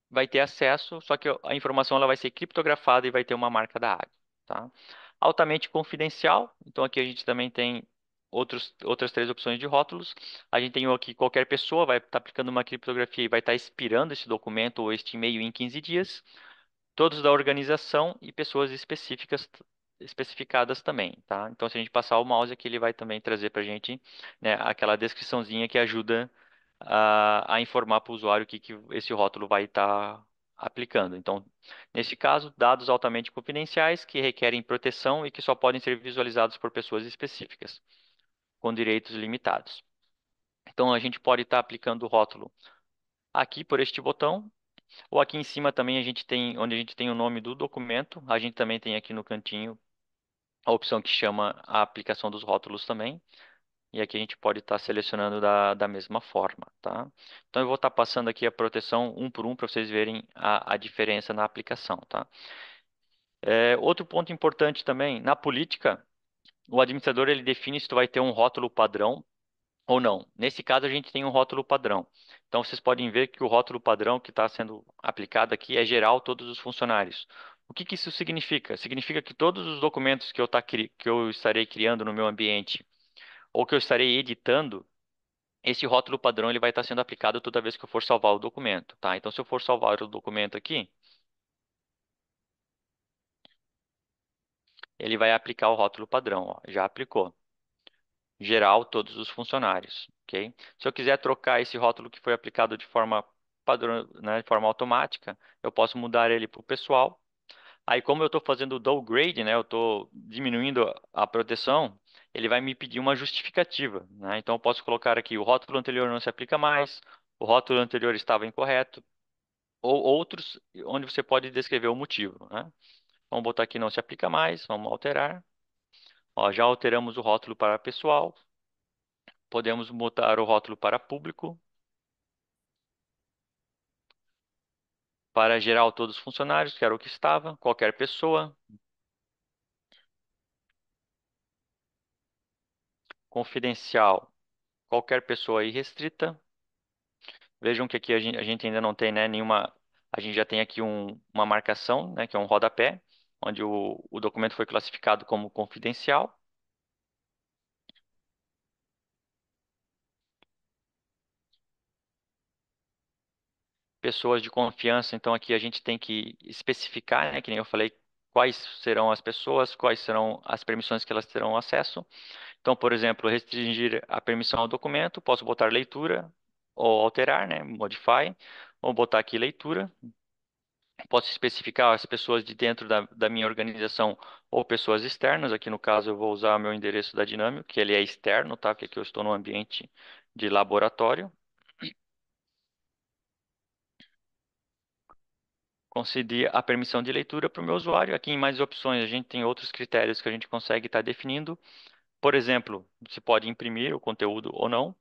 vai ter acesso, só que a informação ela vai ser criptografada e vai ter uma marca da área, tá? Altamente confidencial, então aqui a gente também tem outras três opções de rótulos. A gente tem aqui qualquer pessoa vai estar aplicando uma criptografia e vai estar expirando esse documento ou este e-mail em 15 dias. Todos da organização e pessoas especificadas também, tá? Então, se a gente passar o mouse aqui, ele vai também trazer para a gente, né, aquela descriçãozinha que ajuda a informar para o usuário o que esse rótulo vai estar aplicando. Então, nesse caso, dados altamente confidenciais que requerem proteção e que só podem ser visualizados por pessoas específicas, com direitos limitados. Então, a gente pode estar aplicando o rótulo aqui por este botão, ou aqui em cima também a gente tem, onde a gente tem o nome do documento, a gente também tem aqui no cantinho a opção que chama a aplicação dos rótulos também. E aqui a gente pode estar selecionando da mesma forma, tá? Então eu vou estar passando aqui a proteção um por um para vocês verem a diferença na aplicação, tá? Outro ponto importante também, na política, o administrador ele define se tu vai ter um rótulo padrão ou não. Nesse caso, a gente tem um rótulo padrão. Então, vocês podem ver que o rótulo padrão que está sendo aplicado aqui é geral a todos os funcionários. O que que isso significa? Significa que todos os documentos que eu estarei criando no meu ambiente ou que eu estarei editando, esse rótulo padrão ele vai estar sendo aplicado toda vez que eu for salvar o documento, tá? Então, se eu for salvar o documento aqui, ele vai aplicar o rótulo padrão, ó, já aplicou. Geral, todos os funcionários, ok? Se eu quiser trocar esse rótulo que foi aplicado de forma padrão, né, de forma automática, eu posso mudar ele para o pessoal. Aí, como eu estou fazendo o downgrade, né, eu estou diminuindo a proteção, ele vai me pedir uma justificativa, né? Então, eu posso colocar aqui, o rótulo anterior não se aplica mais, o rótulo anterior estava incorreto, ou outros onde você pode descrever o motivo, né? Vamos botar aqui não se aplica mais, vamos alterar. Ó, já alteramos o rótulo para pessoal. Podemos botar o rótulo para público, para geral todos os funcionários, que era o que estava, qualquer pessoa, confidencial, qualquer pessoa irrestrita. Vejam que aqui a gente ainda não tem, né, nenhuma, a gente já tem aqui uma marcação, né, que é um rodapé, onde o documento foi classificado como confidencial. Pessoas de confiança, então aqui a gente tem que especificar, né, que nem eu falei, quais serão as pessoas, quais serão as permissões que elas terão acesso. Então, por exemplo, restringir a permissão ao documento, posso botar leitura ou alterar, né, modify, ou botar aqui leitura. Posso especificar as pessoas de dentro da minha organização ou pessoas externas. Aqui no caso eu vou usar o meu endereço da Dinâmico, que ele é externo, tá? Porque aqui eu estou no ambiente de laboratório. Concedi a permissão de leitura para o meu usuário. Aqui em mais opções a gente tem outros critérios que a gente consegue estar definindo. Por exemplo, se pode imprimir o conteúdo ou não.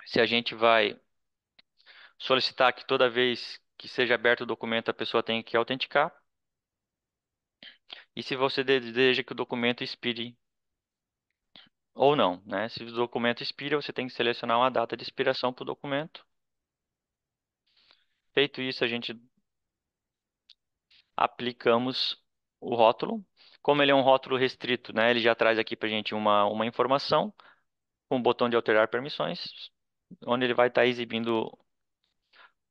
Se a gente vai solicitar que toda vez que seja aberto o documento a pessoa tenha que autenticar. E se você deseja que o documento expire ou não, né? Se o documento expira, você tem que selecionar uma data de expiração para o documento. Feito isso, a gente aplicamos o rótulo. Como ele é um rótulo restrito, né? Ele já traz aqui para a gente uma informação com o botão de alterar permissões, onde ele vai estar exibindo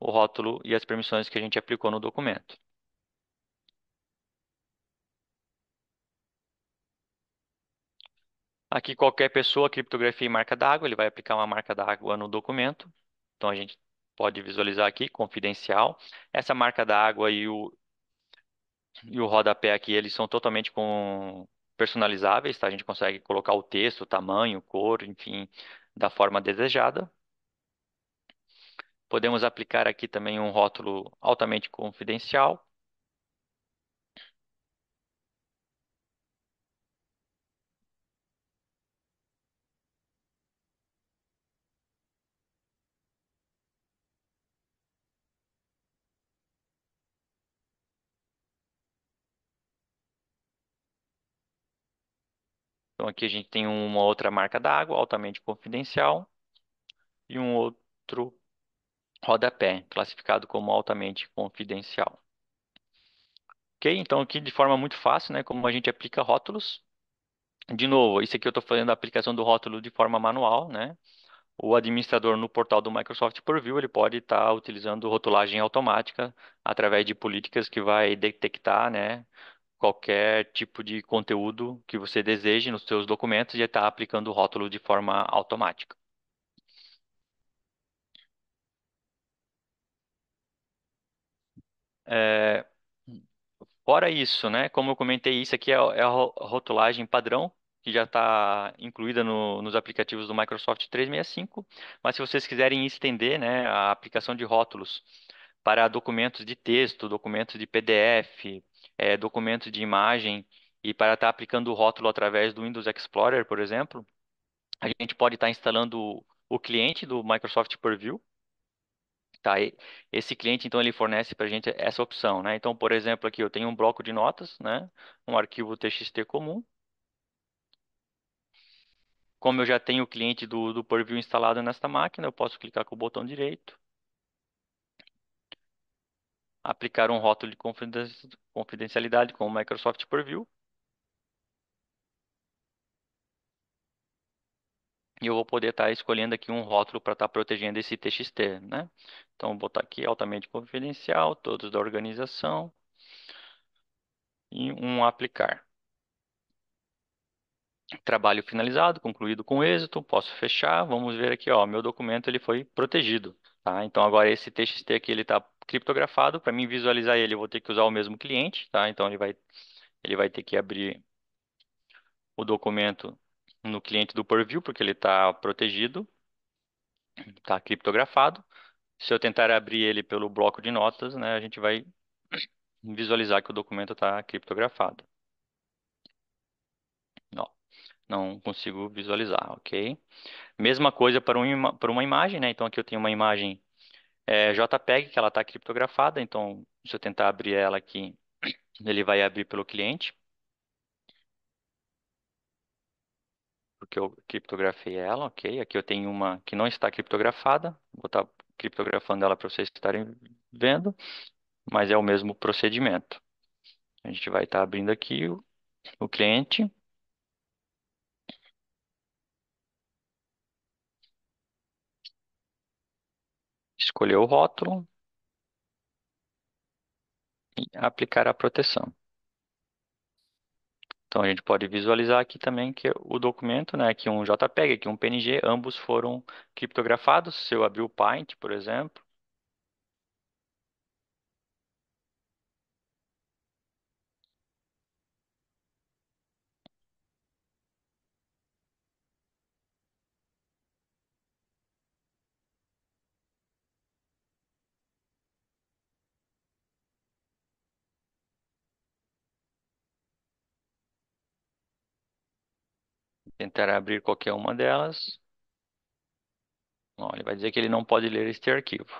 o rótulo e as permissões que a gente aplicou no documento. Aqui qualquer pessoa, criptografia e marca d'água, ele vai aplicar uma marca d'água no documento. Então a gente pode visualizar aqui, confidencial. Essa marca d'água e o rodapé aqui, eles são totalmente personalizáveis, tá? A gente consegue colocar o texto, o tamanho, cor, enfim, da forma desejada. Podemos aplicar aqui também um rótulo altamente confidencial. Então aqui a gente tem uma outra marca d'água, altamente confidencial, e um outro rodapé, classificado como altamente confidencial. Ok? Então aqui de forma muito fácil, né, como a gente aplica rótulos. De novo, isso aqui eu estou fazendo a aplicação do rótulo de forma manual, né? O administrador no portal do Microsoft Purview, ele pode estar utilizando rotulagem automática através de políticas que vai detectar, né, qualquer tipo de conteúdo que você deseje nos seus documentos e estar aplicando o rótulo de forma automática. É, Fora isso, né, como eu comentei, isso aqui é a rotulagem padrão, que já está incluída nos aplicativos do Microsoft 365, mas se vocês quiserem estender, né, a aplicação de rótulos para documentos de texto, documentos de PDF, documentos de imagem, e para estar aplicando o rótulo através do Windows Explorer, por exemplo, A gente pode estar instalando o cliente do Microsoft Purview, tá? Esse cliente, então, ele fornece para a gente essa opção, né? Então, por exemplo, aqui eu tenho um bloco de notas, né? Um arquivo TXT comum. Como eu já tenho o cliente do Purview instalado nesta máquina, eu posso clicar com o botão direito, aplicar um rótulo de confidencialidade com o Microsoft Purview, e eu vou poder estar escolhendo aqui um rótulo para estar protegendo esse TXT, né? Então, vou botar aqui altamente confidencial, todos da organização, e um aplicar. Trabalho finalizado, concluído com êxito, posso fechar. Vamos ver aqui, ó, meu documento ele foi protegido, tá? Então agora esse TXT aqui ele está criptografado. Para mim visualizar ele, eu vou ter que usar o mesmo cliente, tá? Então ele vai ter que abrir o documento no cliente do Purview, porque ele está protegido, está criptografado. Se eu tentar abrir ele pelo bloco de notas, né, a gente vai visualizar que o documento está criptografado. Ó, não consigo visualizar, ok? Mesma coisa para uma imagem, né? Então aqui eu tenho uma imagem JPEG que ela está criptografada. Então, se eu tentar abrir ela aqui, ele vai abrir pelo cliente, porque eu criptografei ela, ok? Aqui eu tenho uma que não está criptografada. Vou estar criptografando ela para vocês estarem vendo, mas é o mesmo procedimento. A gente vai estar abrindo aqui o cliente, escolher o rótulo e aplicar a proteção. Então a gente pode visualizar aqui também que o documento, né, aqui um JPEG, aqui um PNG, ambos foram criptografados. Se eu abrir o Paint, por exemplo, tentar abrir qualquer uma delas, ó, ele vai dizer que ele não pode ler este arquivo,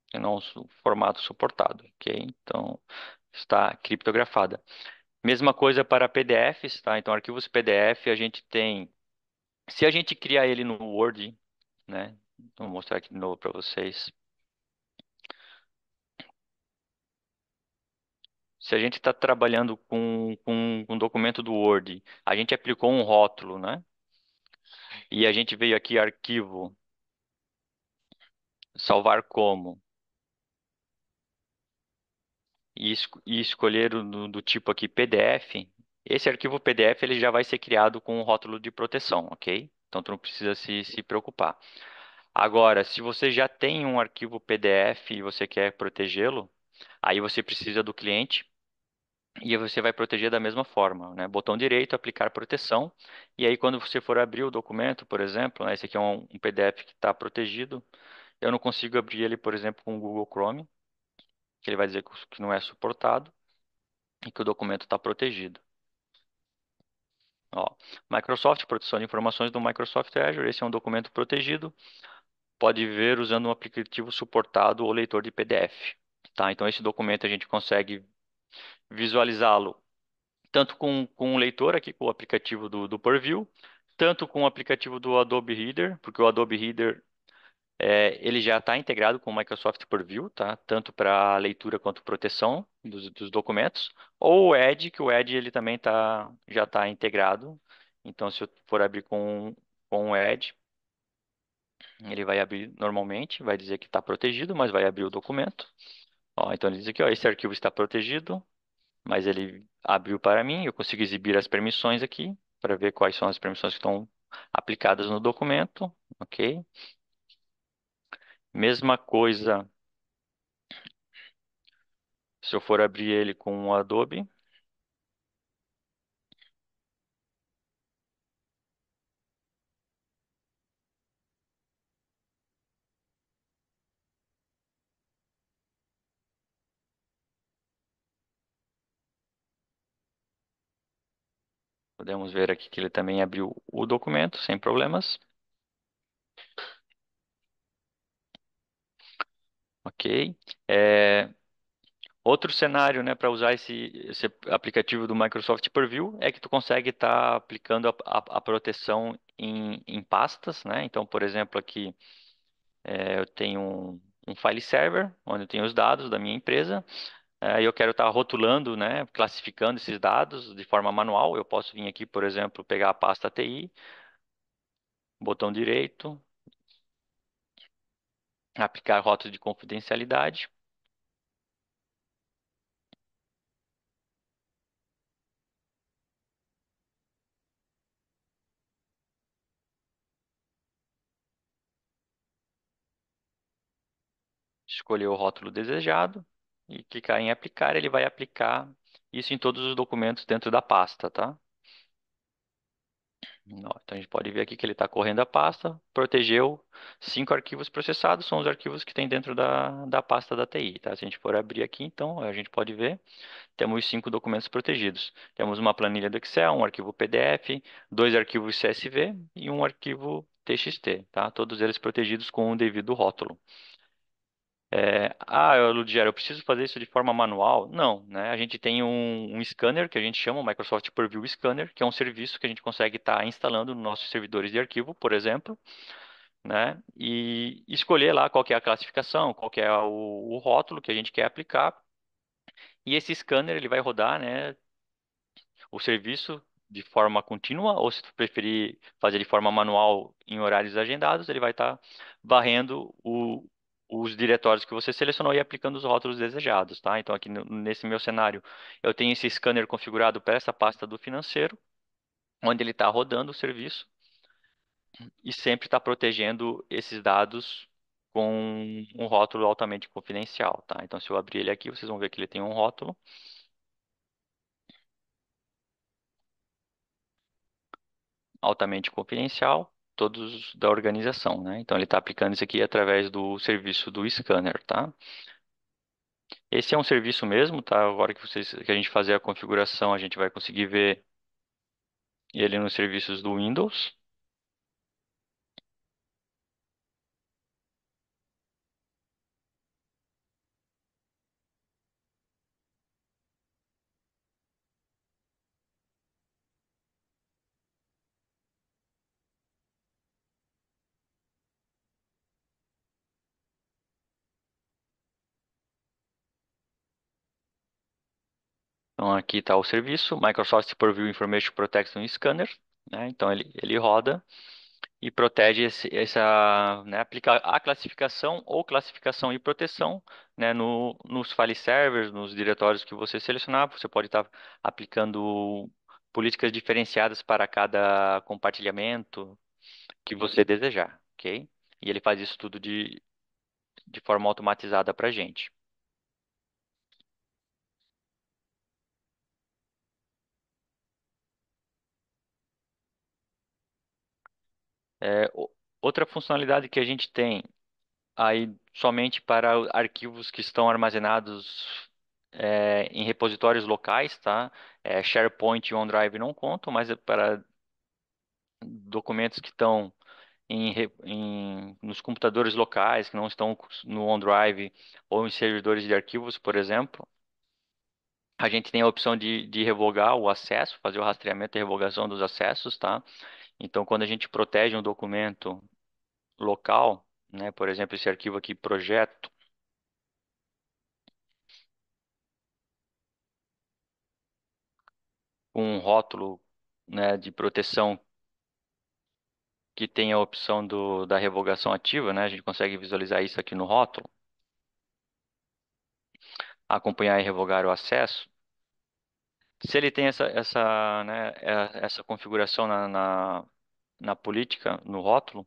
que não o formato suportado, ok? Então está criptografada. Mesma coisa para PDFs, tá? Então arquivos PDF a gente tem, se a gente criar ele no Word, né? Vou mostrar aqui de novo para vocês. Se a gente está trabalhando com um documento do Word, a gente aplicou um rótulo, né? E a gente veio aqui arquivo, salvar como, e escolher o do tipo aqui PDF. Esse arquivo PDF ele já vai ser criado com um rótulo de proteção, ok? Então tu não precisa se preocupar. Agora, se você já tem um arquivo PDF e você quer protegê-lo, aí você precisa do cliente. E você vai proteger da mesma forma, né? Botão direito, aplicar proteção. E aí, quando você for abrir o documento, por exemplo, né? Esse aqui é um PDF que está protegido. Eu não consigo abrir ele, por exemplo, com o Google Chrome, que ele vai dizer que não é suportado e que o documento está protegido. Ó, Microsoft, proteção de informações do Microsoft Azure. Esse é um documento protegido. Pode ver usando um aplicativo suportado ou leitor de PDF. Tá? Então, esse documento a gente consegue visualizá-lo tanto com o leitor aqui, com o aplicativo do Purview, tanto com o aplicativo do Adobe Reader, porque o Adobe Reader ele já está integrado com o Microsoft Purview, tá? Tanto para leitura quanto proteção dos documentos, ou o Edge, que o Edge ele também já está integrado. Então, se eu for abrir com o Edge, ele vai abrir normalmente, vai dizer que está protegido, mas vai abrir o documento. Ó, então ele diz aqui, ó, esse arquivo está protegido, mas ele abriu para mim, eu consigo exibir as permissões aqui, para ver quais são as permissões que estão aplicadas no documento, ok? Mesma coisa se eu for abrir ele com o Adobe, vou Podemos ver aqui que ele também abriu o documento, sem problemas. Ok. É, outro cenário, né, para usar esse aplicativo do Microsoft Purview é que tu consegue estar aplicando a proteção em pastas, né? Então, por exemplo, aqui eu tenho um file server, onde eu tenho os dados da minha empresa. Aí eu quero estar rotulando, né, classificando esses dados de forma manual. Eu posso vir aqui, por exemplo, pegar a pasta TI, botão direito, aplicar rótulo de confidencialidade. Escolher o rótulo desejado e clicar em aplicar. Ele vai aplicar isso em todos os documentos dentro da pasta, tá? Ó, então a gente pode ver aqui que ele está correndo a pasta, protegeu 5 arquivos processados, são os arquivos que tem dentro da pasta da TI, tá? Se a gente for abrir aqui, então a gente pode ver, temos 5 documentos protegidos. Temos uma planilha do Excel, um arquivo PDF, 2 arquivos CSV e um arquivo TXT, tá? Todos eles protegidos com o devido rótulo. Ludgero, eu preciso fazer isso de forma manual? Não, né? A gente tem um scanner que a gente chama o Microsoft Purview Scanner, que é um serviço que a gente consegue estar instalando nos nossos servidores de arquivo, por exemplo, né? E escolher lá qual que é a classificação, qual que é o rótulo que a gente quer aplicar. E esse scanner ele vai rodar, né, o serviço de forma contínua, ou se tu preferir fazer de forma manual em horários agendados, ele vai estar varrendo os diretórios que você selecionou e aplicando os rótulos desejados, tá? Então aqui nesse meu cenário, eu tenho esse scanner configurado para essa pasta do financeiro, onde ele está rodando o serviço e sempre está protegendo esses dados com um rótulo altamente confidencial, tá? Então se eu abrir ele aqui, vocês vão ver que ele tem um rótulo altamente confidencial, todos da organização, né? Então ele está aplicando isso aqui através do serviço do scanner, tá? Esse é um serviço mesmo, tá? Agora que a gente fazer a configuração, a gente vai conseguir ver ele nos serviços do Windows. Então aqui está o serviço, Microsoft Purview Information Protection Scanner, né? Então ele roda e protege né, aplica a classificação ou classificação e proteção, né, nos file servers, nos diretórios que você selecionar. Você pode estar aplicando políticas diferenciadas para cada compartilhamento que você desejar, ok? E ele faz isso tudo de forma automatizada para a gente. Outra funcionalidade que a gente tem aí somente para arquivos que estão armazenados em repositórios locais, tá? SharePoint e OneDrive não contam, mas é para documentos que estão nos computadores locais, que não estão no OneDrive ou em servidores de arquivos, por exemplo. A gente tem a opção de revogar o acesso, fazer o rastreamento e revogação dos acessos, tá? Então, quando a gente protege um documento local, né, por exemplo, esse arquivo aqui, projeto, com um rótulo, né, de proteção que tem a opção da revogação ativa, né? A gente consegue visualizar isso aqui no rótulo. Acompanhar e revogar o acesso. Se ele tem essa configuração na política, no rótulo,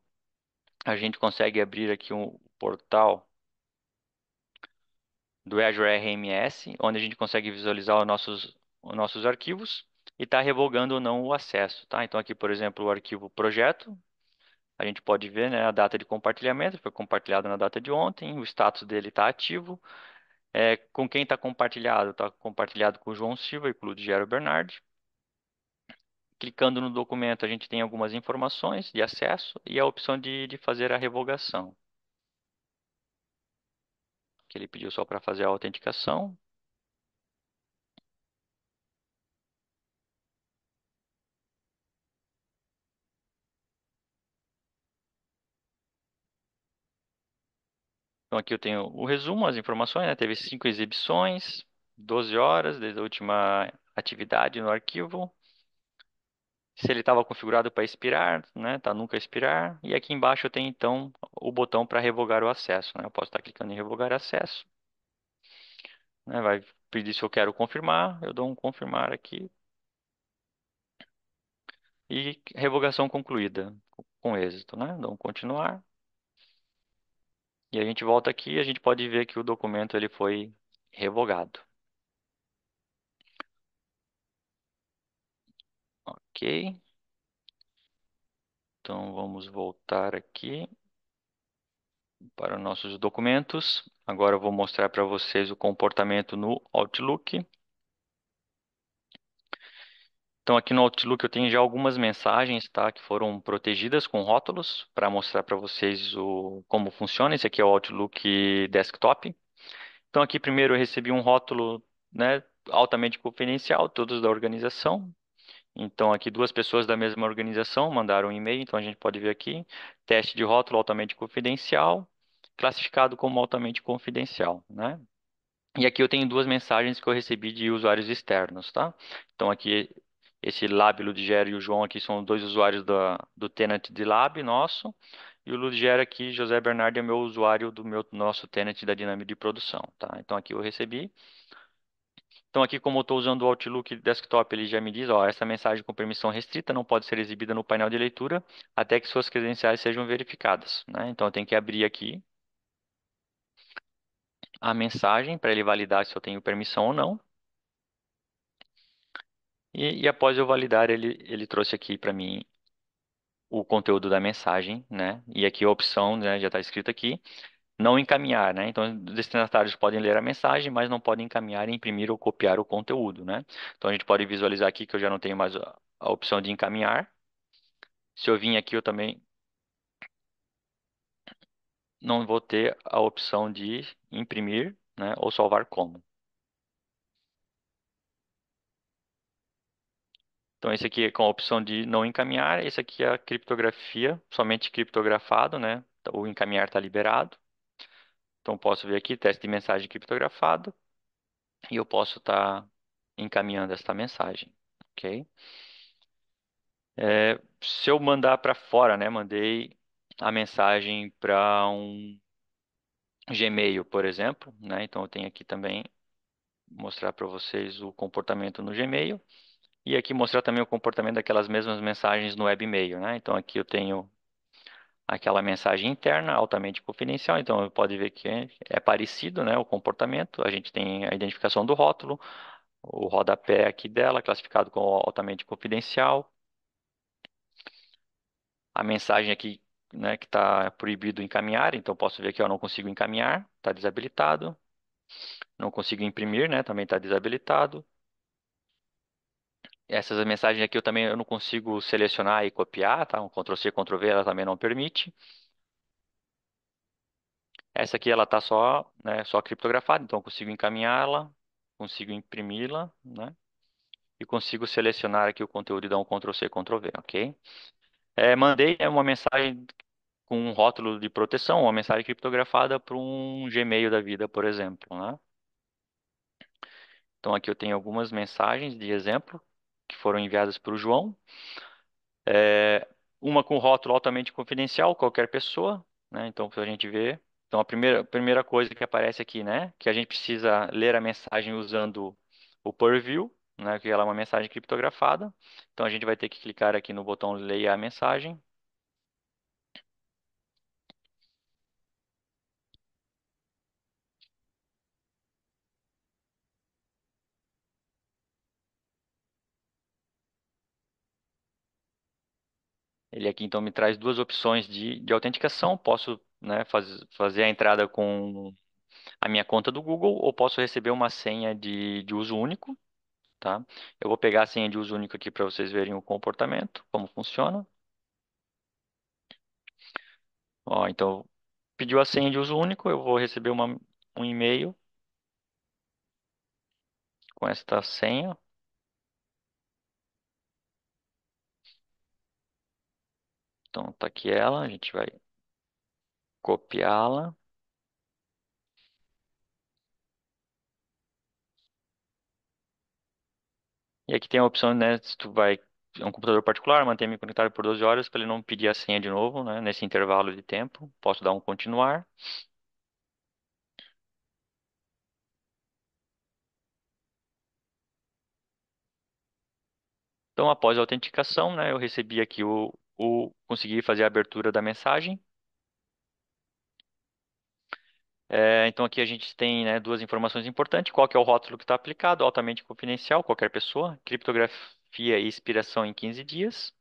a gente consegue abrir aqui um portal do Azure RMS, onde a gente consegue visualizar os nossos arquivos e está revogando ou não o acesso, tá? Então aqui, por exemplo, o arquivo projeto, a gente pode ver, né, a data de compartilhamento, foi compartilhado na data de ontem, o status dele está ativo. Com quem está compartilhado? Está compartilhado com o João Silva e com o Ludgero Bernardi. clicando no documento, a gente tem algumas informações de acesso e a opção de fazer a revogação, que ele pediu só para fazer a autenticação. Então aqui eu tenho o resumo, as informações, né? Teve 5 exibições, 12 horas desde a última atividade no arquivo. Se ele estava configurado para expirar, né? Tá nunca expirar. E aqui embaixo eu tenho então o botão para revogar o acesso, né? Eu posso estar clicando em revogar acesso, né? Vai pedir se eu quero confirmar, eu dou um confirmar aqui e revogação concluída com êxito, né? Dou um continuar. E a gente volta aqui e a gente pode ver que o documento ele foi revogado. Ok. Então vamos voltar aqui para nossos documentos. Agora eu vou mostrar para vocês o comportamento no Outlook. Então aqui no Outlook eu tenho já algumas mensagens, tá, que foram protegidas com rótulos para mostrar para vocês como funciona. Esse aqui é o Outlook Desktop. Então aqui primeiro eu recebi um rótulo, né, altamente confidencial, todos da organização. Então aqui duas pessoas da mesma organização mandaram um e-mail, então a gente pode ver aqui, teste de rótulo altamente confidencial, classificado como altamente confidencial, né? E aqui eu tenho duas mensagens que eu recebi de usuários externos, tá? Então aqui esse Lab Ludgero e o João aqui são dois usuários do tenant de Lab nosso, e o Ludgero aqui, José Bernardo, é meu usuário do nosso tenant da dinâmica de produção, tá? Então aqui eu recebi. Então aqui como eu estou usando o Outlook Desktop, ele já me diz, ó, essa mensagem com permissão restrita não pode ser exibida no painel de leitura até que suas credenciais sejam verificadas, né? Então eu tenho que abrir aqui a mensagem para ele validar se eu tenho permissão ou não. E após eu validar, ele trouxe aqui para mim o conteúdo da mensagem, né? E aqui a opção, né, já está escrito aqui, não encaminhar, né? Então, os destinatários podem ler a mensagem, mas não podem encaminhar, imprimir ou copiar o conteúdo, né? Então, a gente pode visualizar aqui que eu já não tenho mais a opção de encaminhar. Se eu vim aqui, eu também não vou ter a opção de imprimir, né, ou salvar como. Então, esse aqui é com a opção de não encaminhar. Esse aqui é a criptografia, somente criptografado, né? O encaminhar está liberado. Então, posso ver aqui, teste de mensagem criptografado, e eu posso estar encaminhando esta mensagem, ok? Se eu mandar para fora, né, mandei a mensagem para um Gmail, por exemplo, né? Então, eu tenho aqui também mostrar para vocês o comportamento no Gmail e aqui mostrar também o comportamento daquelas mesmas mensagens no webmail, né? Então, aqui eu tenho aquela mensagem interna altamente confidencial, então pode ver que é parecido, né, o comportamento. A gente tem a identificação do rótulo, o rodapé aqui dela, classificado como altamente confidencial. A mensagem aqui, né, que está proibido encaminhar, então posso ver que eu não consigo encaminhar, está desabilitado. Não consigo imprimir, né, também está desabilitado. Essas mensagens aqui eu não consigo selecionar e copiar, tá? Um Ctrl+C, Ctrl+V, ela também não permite. Essa aqui ela está só, né, só criptografada, então eu consigo encaminhá-la, consigo imprimi-la, né? E consigo selecionar aqui o conteúdo e dar um Ctrl+C, Ctrl+V, ok? Mandei uma mensagem com um rótulo de proteção, uma mensagem criptografada para um Gmail da vida, por exemplo, né? Então aqui eu tenho algumas mensagens de exemplo que foram enviadas para o João. É, uma com rótulo altamente confidencial, qualquer pessoa, né? Então, para a gente ver. Então, a primeira coisa que aparece aqui, né? Que a gente precisa ler a mensagem usando o Purview, né? Que ela é uma mensagem criptografada. Então, a gente vai ter que clicar aqui no botão Leia a mensagem. Ele aqui, então, me traz duas opções de autenticação. Posso, né, fazer a entrada com a minha conta do Google ou posso receber uma senha de uso único. tá? Eu vou pegar a senha de uso único aqui para vocês verem o comportamento, como funciona. Ó, então, pediu a senha de uso único, eu vou receber um e-mail com esta senha. Então, tá aqui ela, a gente vai copiá-la. E aqui tem a opção, né, se tu vai, é um computador particular, manter-me conectado por 12 horas para ele não pedir a senha de novo, né, nesse intervalo de tempo. Posso dar um continuar. Então, após a autenticação, né, eu recebi aqui consegui fazer a abertura da mensagem. Então aqui a gente tem, né, duas informações importantes. Qual que é o rótulo que está aplicado? Altamente confidencial, qualquer pessoa. Criptografia e expiração em 15 dias.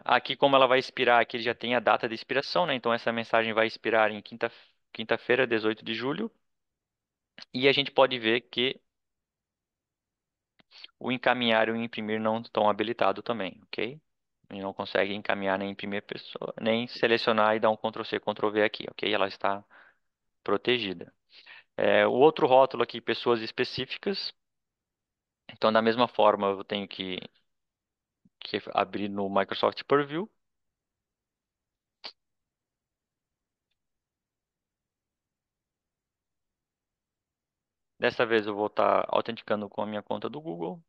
Aqui como ela vai expirar, aqui ele já tem a data de expiração, né? Então essa mensagem vai expirar em quinta-feira, 18 de julho. E a gente pode ver que o encaminhar e o imprimir não estão habilitados também, ok? Ele não consegue encaminhar nem imprimir a pessoa, nem selecionar e dar um Ctrl+C, Ctrl+V aqui, ok? Ela está protegida. O outro rótulo aqui, pessoas específicas. Então, da mesma forma, eu tenho que abrir no Microsoft Purview. Dessa vez eu vou estar autenticando com a minha conta do Google.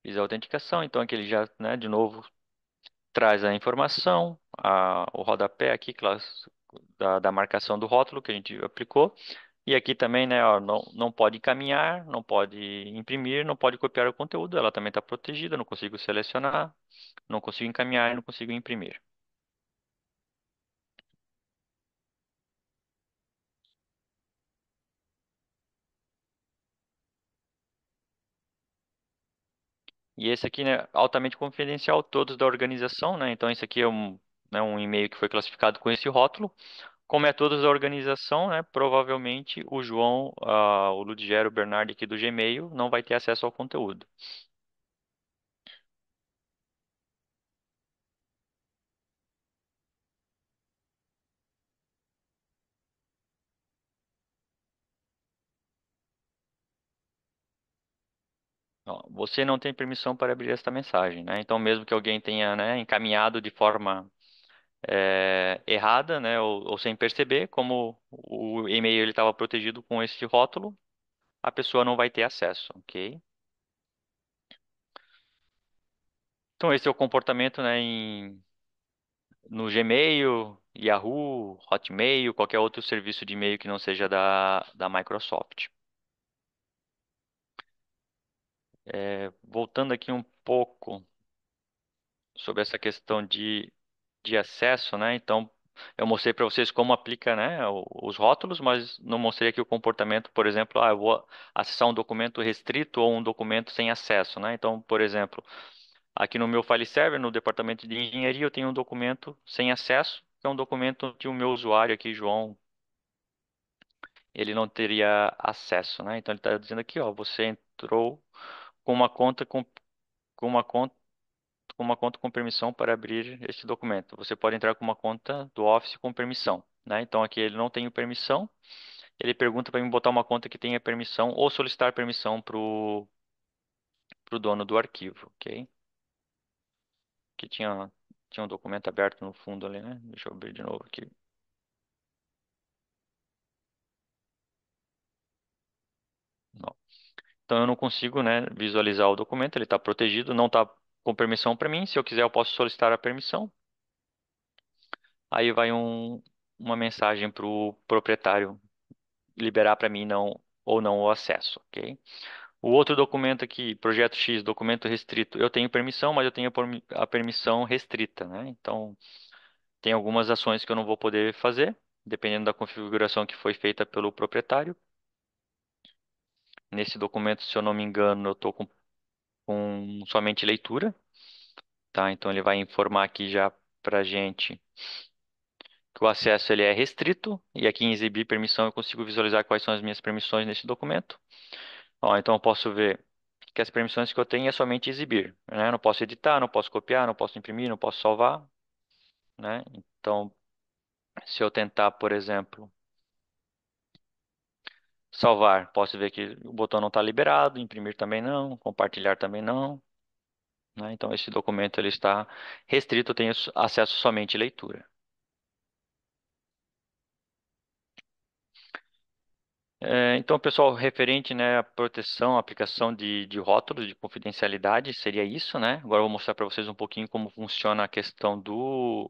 Fiz a autenticação, então aqui ele já, né, de novo, traz a informação, o rodapé aqui, da marcação do rótulo que a gente aplicou. E aqui também, né, ó, não pode encaminhar, não pode imprimir, não pode copiar o conteúdo. Ela também está protegida, não consigo selecionar, não consigo encaminhar e não consigo imprimir. E esse aqui, né, altamente confidencial, todos da organização, né? Então esse aqui é um e-mail que foi classificado com esse rótulo. Como é todos da organização, né? Provavelmente o João, o Ludigero, o Bernardo aqui do Gmail não vai ter acesso ao conteúdo. Ó, você não tem permissão para abrir esta mensagem, né? Então mesmo que alguém tenha, né, encaminhado de forma errada, né, ou sem perceber, como o e-mail ele estava protegido com esse rótulo, a pessoa não vai ter acesso, ok? Então esse é o comportamento, né, no Gmail, Yahoo, Hotmail, qualquer outro serviço de e-mail que não seja da Microsoft. Voltando aqui um pouco sobre essa questão de acesso, né? Então, eu mostrei para vocês como aplica, né, os rótulos, mas não mostrei aqui o comportamento, por exemplo, eu vou acessar um documento restrito ou um documento sem acesso, né? Então, por exemplo, aqui no meu file server, no departamento de engenharia, eu tenho um documento sem acesso, que é um documento que o meu usuário aqui, João, ele não teria acesso, né? Então, ele está dizendo aqui, ó, você entrou com uma conta com uma conta com permissão para abrir este documento. Você pode entrar com uma conta do Office com permissão, né? Então aqui ele não tem permissão. Ele pergunta para mim botar uma conta que tenha permissão ou solicitar permissão pro dono do arquivo, ok? Que tinha um documento aberto no fundo ali, né? Deixa eu abrir de novo aqui. Não. Então eu não consigo, né, visualizar o documento. Ele está protegido, não está com permissão para mim. Se eu quiser, eu posso solicitar a permissão. Aí vai uma mensagem para o proprietário liberar para mim não o acesso, ok? O outro documento aqui, projeto X, documento restrito, eu tenho permissão, mas eu tenho a permissão restrita, né? Então, tem algumas ações que eu não vou poder fazer, dependendo da configuração que foi feita pelo proprietário. Nesse documento, se eu não me engano, eu estou com somente leitura, tá? Então ele vai informar aqui já para gente que o acesso ele é restrito e aqui em exibir permissão eu consigo visualizar quais são as minhas permissões nesse documento. Ó, então eu posso ver que as permissões que eu tenho é somente exibir, né? Eu não posso editar, não posso copiar, não posso imprimir, não posso salvar, né? Então, se eu tentar, por exemplo, salvar, posso ver que o botão não está liberado, imprimir também não, compartilhar também não, né? Então esse documento ele está restrito, eu tenho acesso somente à leitura. Então, pessoal, referente, né, à proteção, à aplicação de rótulos de confidencialidade, seria isso, né? Agora eu vou mostrar para vocês um pouquinho como funciona a questão do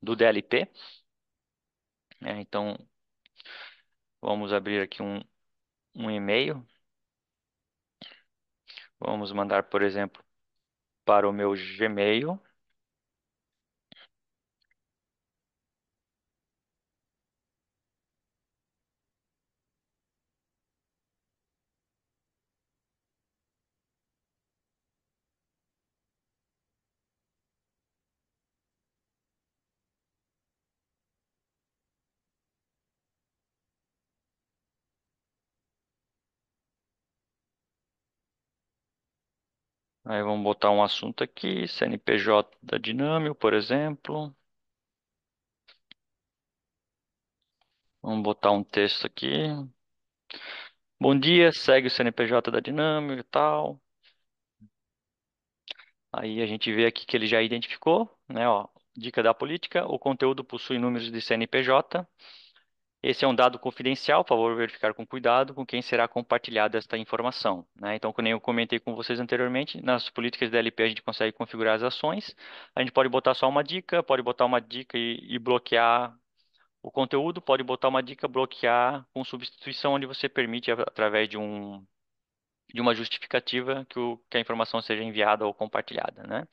DLP. Então, vamos abrir aqui um e-mail. Vamos mandar, por exemplo, para o meu Gmail. Aí vamos botar um assunto aqui, CNPJ da Dinâmio, por exemplo. Vamos botar um texto aqui. Bom dia, segue o CNPJ da Dinâmio e tal. Aí a gente vê aqui que ele já identificou, né? Ó, dica da política: o conteúdo possui números de CNPJ. Esse é um dado confidencial, por favor verificar com cuidado com quem será compartilhada esta informação, né? Então, como eu comentei com vocês anteriormente, nas políticas da LP a gente consegue configurar as ações. A gente pode botar só uma dica, pode botar uma dica e bloquear o conteúdo, pode botar uma dica, bloquear com substituição, onde você permite, através de uma justificativa, que a informação seja enviada ou compartilhada, né?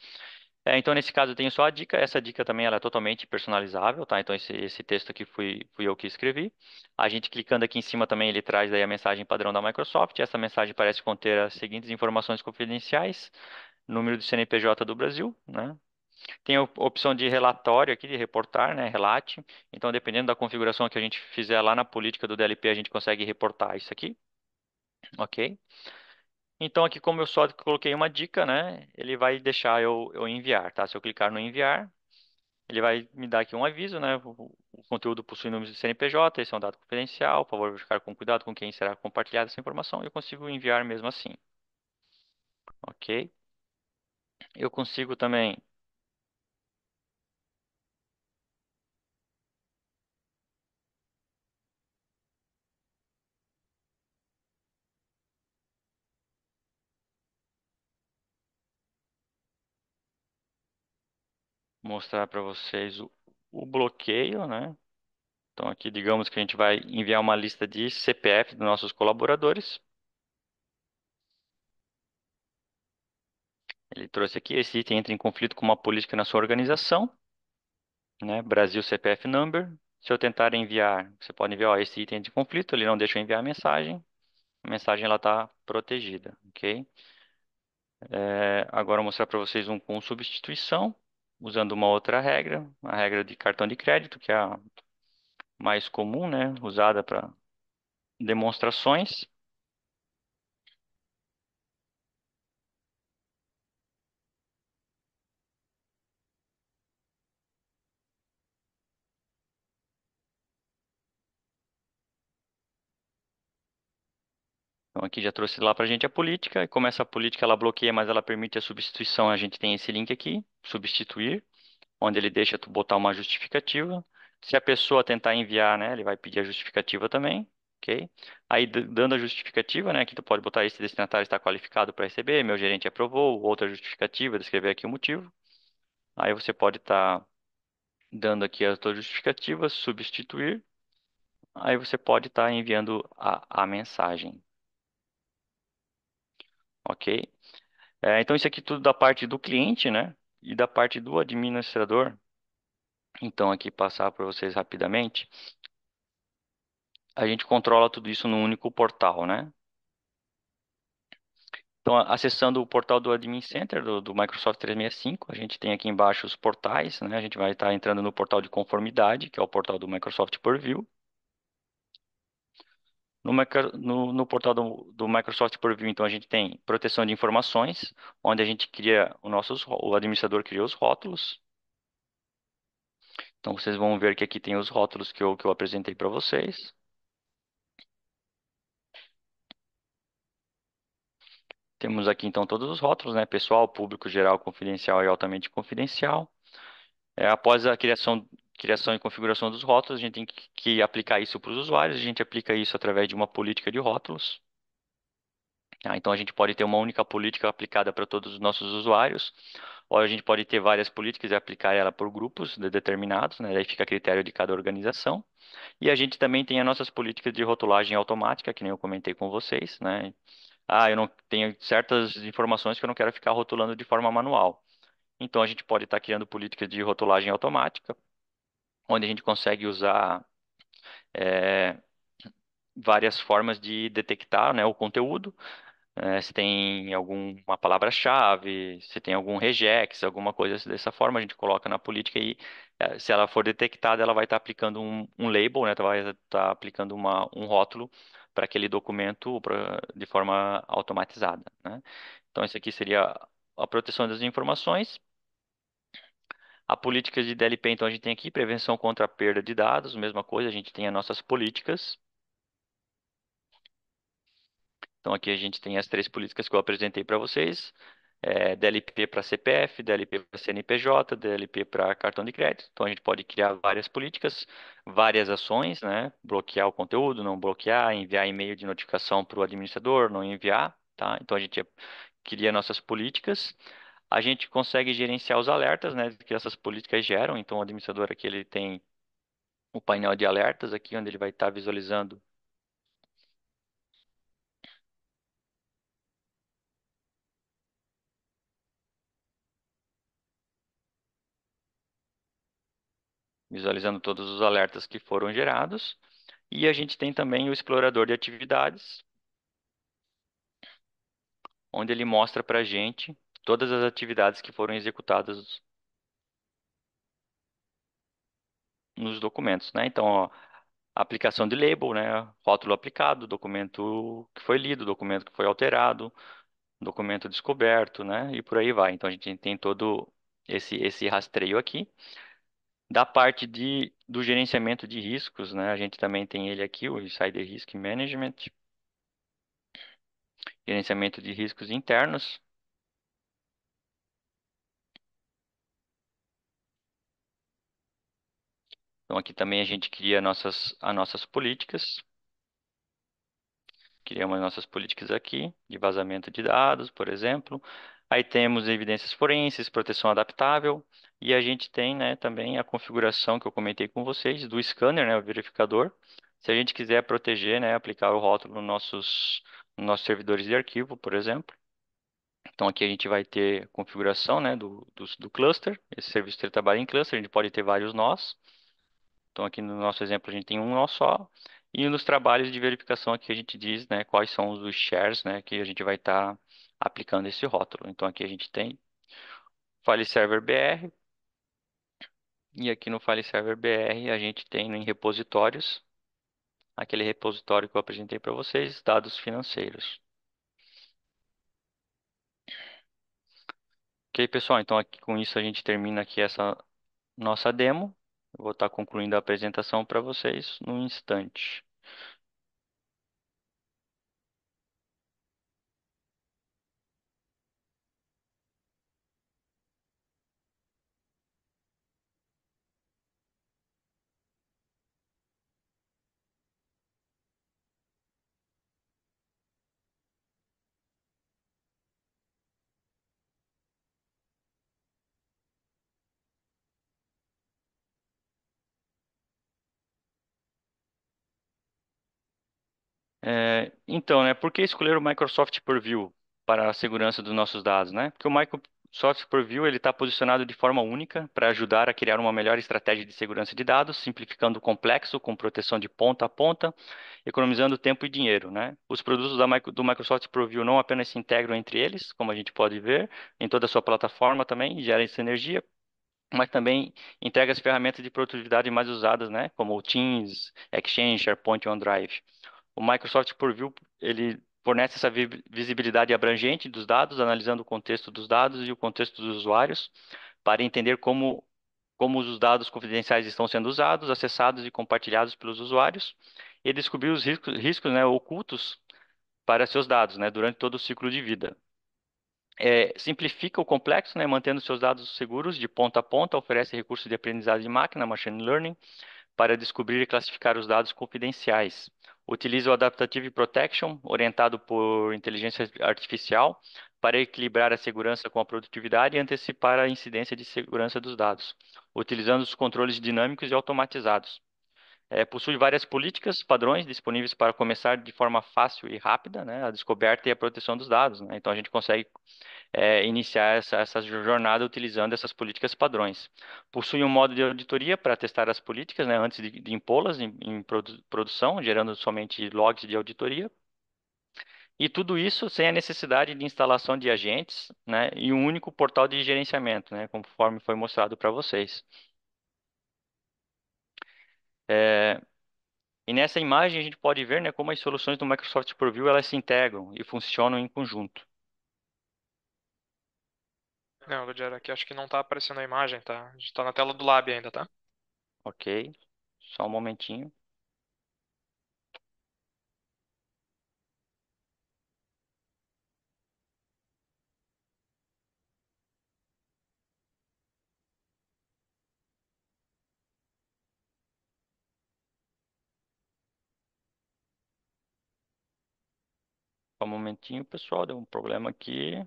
Então, nesse caso, eu tenho só a dica. Essa dica também ela é totalmente personalizável, tá? Então, esse texto aqui fui eu que escrevi. A gente clicando aqui em cima também, ele traz daí a mensagem padrão da Microsoft. Essa mensagem parece conter as seguintes informações confidenciais: número do CNPJ do Brasil, né? Tem a opção de relatório aqui, de reportar, né? Relate. Então, dependendo da configuração que a gente fizer lá na política do DLP, a gente consegue reportar isso aqui, ok? Então, aqui, como eu só coloquei uma dica, né? Ele vai deixar eu enviar, tá? Se eu clicar no enviar, ele vai me dar aqui um aviso, né? O conteúdo possui números de CNPJ, esse é um dado confidencial, por favor, ficar com cuidado com quem será compartilhada essa informação. Eu consigo enviar mesmo assim, ok? Eu consigo também mostrar para vocês o bloqueio, né? Então, aqui, digamos que a gente vai enviar uma lista de CPF dos nossos colaboradores. Ele trouxe aqui, esse item entra em conflito com uma política na sua organização, né? Brasil CPF Number. Se eu tentar enviar, você pode enviar, ó, esse item é de conflito, ele não deixa eu enviar a mensagem. A mensagem ela está protegida, ok? Agora eu vou mostrar para vocês um com substituição, usando uma outra regra, a regra de cartão de crédito, que é a mais comum, né? Usada para demonstrações. Então aqui já trouxe lá para a gente a política, e como essa política ela bloqueia, mas ela permite a substituição, a gente tem esse link aqui, substituir, onde ele deixa tu botar uma justificativa. Se a pessoa tentar enviar, né, ele vai pedir a justificativa também, ok? Aí, dando a justificativa, né, aqui tu pode botar: esse destinatário está qualificado para receber, meu gerente aprovou, outra justificativa, descrever aqui o motivo. Aí você pode estar dando aqui as tuas justificativas, substituir. Aí você pode estar enviando a mensagem, ok? Então isso aqui tudo da parte do cliente, né? E da parte do administrador. Então aqui passar para vocês rapidamente. A gente controla tudo isso num único portal, né? Então, acessando o portal do Admin Center do Microsoft 365, a gente tem aqui embaixo os portais, né? A gente vai estar entrando no portal de conformidade, que é o portal do Microsoft Purview. No portal do Microsoft Purview, então, a gente tem proteção de informações, onde a gente cria o administrador cria os rótulos. Então, vocês vão ver que aqui tem os rótulos que eu apresentei para vocês. Temos aqui, então, todos os rótulos, né? Pessoal, público, geral, confidencial e altamente confidencial. Após a criação e configuração dos rótulos, a gente tem que aplicar isso para os usuários. A gente aplica isso através de uma política de rótulos. Então, a gente pode ter uma única política aplicada para todos os nossos usuários, ou a gente pode ter várias políticas e aplicar ela por grupos determinados, né? Daí fica a critério de cada organização. E a gente também tem as nossas políticas de rotulagem automática, que nem eu comentei com vocês, né? Eu não tenho certas informações que eu não quero ficar rotulando de forma manual. Então, a gente pode estar criando políticas de rotulagem automática, onde a gente consegue usar é, várias formas de detectar, né, o conteúdo. Se tem alguma palavra-chave, se tem algum regex, alguma coisa dessa forma, a gente coloca na política e se ela for detectada, ela vai estar aplicando um label, né, vai estar aplicando um rótulo para aquele documento de forma automatizada, né? Então, isso aqui seria a proteção das informações. A política de DLP, então, a gente tem aqui prevenção contra a perda de dados, mesma coisa, a gente tem as nossas políticas. Então, aqui a gente tem as três políticas que eu apresentei para vocês. DLP para CPF, DLP para CNPJ, DLP para cartão de crédito. Então, a gente pode criar várias políticas, várias ações, né? Bloquear o conteúdo, não bloquear, enviar e-mail de notificação para o administrador, não enviar, tá? Então, a gente cria nossas políticas. A gente consegue gerenciar os alertas, né, que essas políticas geram. Então, o administrador aqui ele tem o painel de alertas aqui, onde ele vai estar visualizando todos os alertas que foram gerados. E a gente tem também o explorador de atividades, onde ele mostra para a gente todas as atividades que foram executadas nos documentos, né? Então, ó, aplicação de label, né? Rótulo aplicado, documento que foi lido, documento que foi alterado, documento descoberto, né? E por aí vai. Então, a gente tem todo esse rastreio aqui. Da parte do gerenciamento de riscos, né? A gente também tem ele aqui, o Insider Risk Management, gerenciamento de riscos internos. Então aqui também a gente cria as nossas políticas. Criamos nossas políticas aqui de vazamento de dados, por exemplo. Aí temos evidências forenses, proteção adaptável. E a gente tem, né, também a configuração que eu comentei com vocês do scanner, né, o verificador. Se a gente quiser proteger, né, aplicar o rótulo nos nossos servidores de arquivo, por exemplo. Então aqui a gente vai ter configuração, né, do cluster. Esse serviço ele trabalha em cluster, a gente pode ter vários nós. Então, aqui no nosso exemplo, a gente tem um nó só. E nos trabalhos de verificação aqui a gente diz, né, quais são os shares, né, que a gente vai estar aplicando esse rótulo. Então, aqui a gente tem File Server BR. E aqui no File Server BR a gente tem em repositórios, aquele repositório que eu apresentei para vocês, dados financeiros. Ok, pessoal? Então, aqui, com isso a gente termina aqui essa nossa demo. Eu vou estar concluindo a apresentação para vocês num instante. Então, né, por que escolher o Microsoft Purview para a segurança dos nossos dados, né? Porque Microsoft Purview ele está posicionado de forma única para ajudar a criar uma melhor estratégia de segurança de dados, simplificando o complexo com proteção de ponta a ponta, economizando tempo e dinheiro, né? Os produtos do Microsoft Purview não apenas se integram entre eles, como a gente pode ver, em toda a sua plataforma também, e gera sinergia, mas também entrega as ferramentas de produtividade mais usadas, né? Como o Teams, Exchange, SharePoint e OneDrive. O Microsoft Purview, ele fornece essa visibilidade abrangente dos dados, analisando o contexto dos dados e o contexto dos usuários, para entender como os dados confidenciais estão sendo usados, acessados e compartilhados pelos usuários, e descobrir os riscos, né, ocultos para seus dados, né, durante todo o ciclo de vida. Simplifica o complexo, né, mantendo seus dados seguros de ponta a ponta, oferece recursos de aprendizado de máquina, machine learning, para descobrir e classificar os dados confidenciais. Utiliza o Adaptive Protection, orientado por inteligência artificial, para equilibrar a segurança com a produtividade e antecipar a incidência de segurança dos dados, utilizando os controles dinâmicos e automatizados. Possui várias políticas, padrões disponíveis para começar de forma fácil e rápida, né, a descoberta e a proteção dos dados, né? Então a gente consegue iniciar essa jornada utilizando essas políticas padrões. Possui um modo de auditoria para testar as políticas, né, antes de impô-las em produção, gerando somente logs de auditoria. E tudo isso sem a necessidade de instalação de agentes, né, e um único portal de gerenciamento, né, conforme foi mostrado para vocês. É, e nessa imagem a gente pode ver, né, como as soluções do Microsoft Purview elas se integram e funcionam em conjunto. Não, Ludgero, aqui acho que não tá aparecendo a imagem, tá? A gente tá na tela do Lab ainda, tá? Ok? Só um momentinho. Só um momentinho, pessoal. Deu um problema aqui.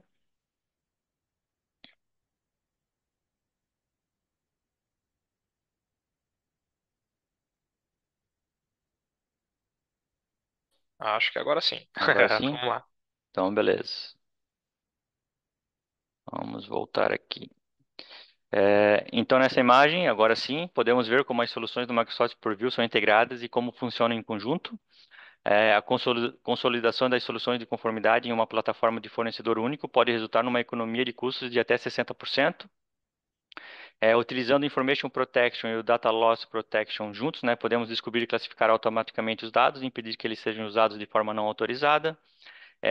Acho que agora sim. Agora sim? Vamos lá. Então, beleza. Vamos voltar aqui. Então, nessa imagem, agora sim, podemos ver como as soluções do Microsoft Purview são integradas e como funcionam em conjunto. A consolidação das soluções de conformidade em uma plataforma de fornecedor único pode resultar numa economia de custos de até 60%. Utilizando o Information Protection e o Data Loss Protection juntos, né, podemos descobrir e classificar automaticamente os dados e impedir que eles sejam usados de forma não autorizada.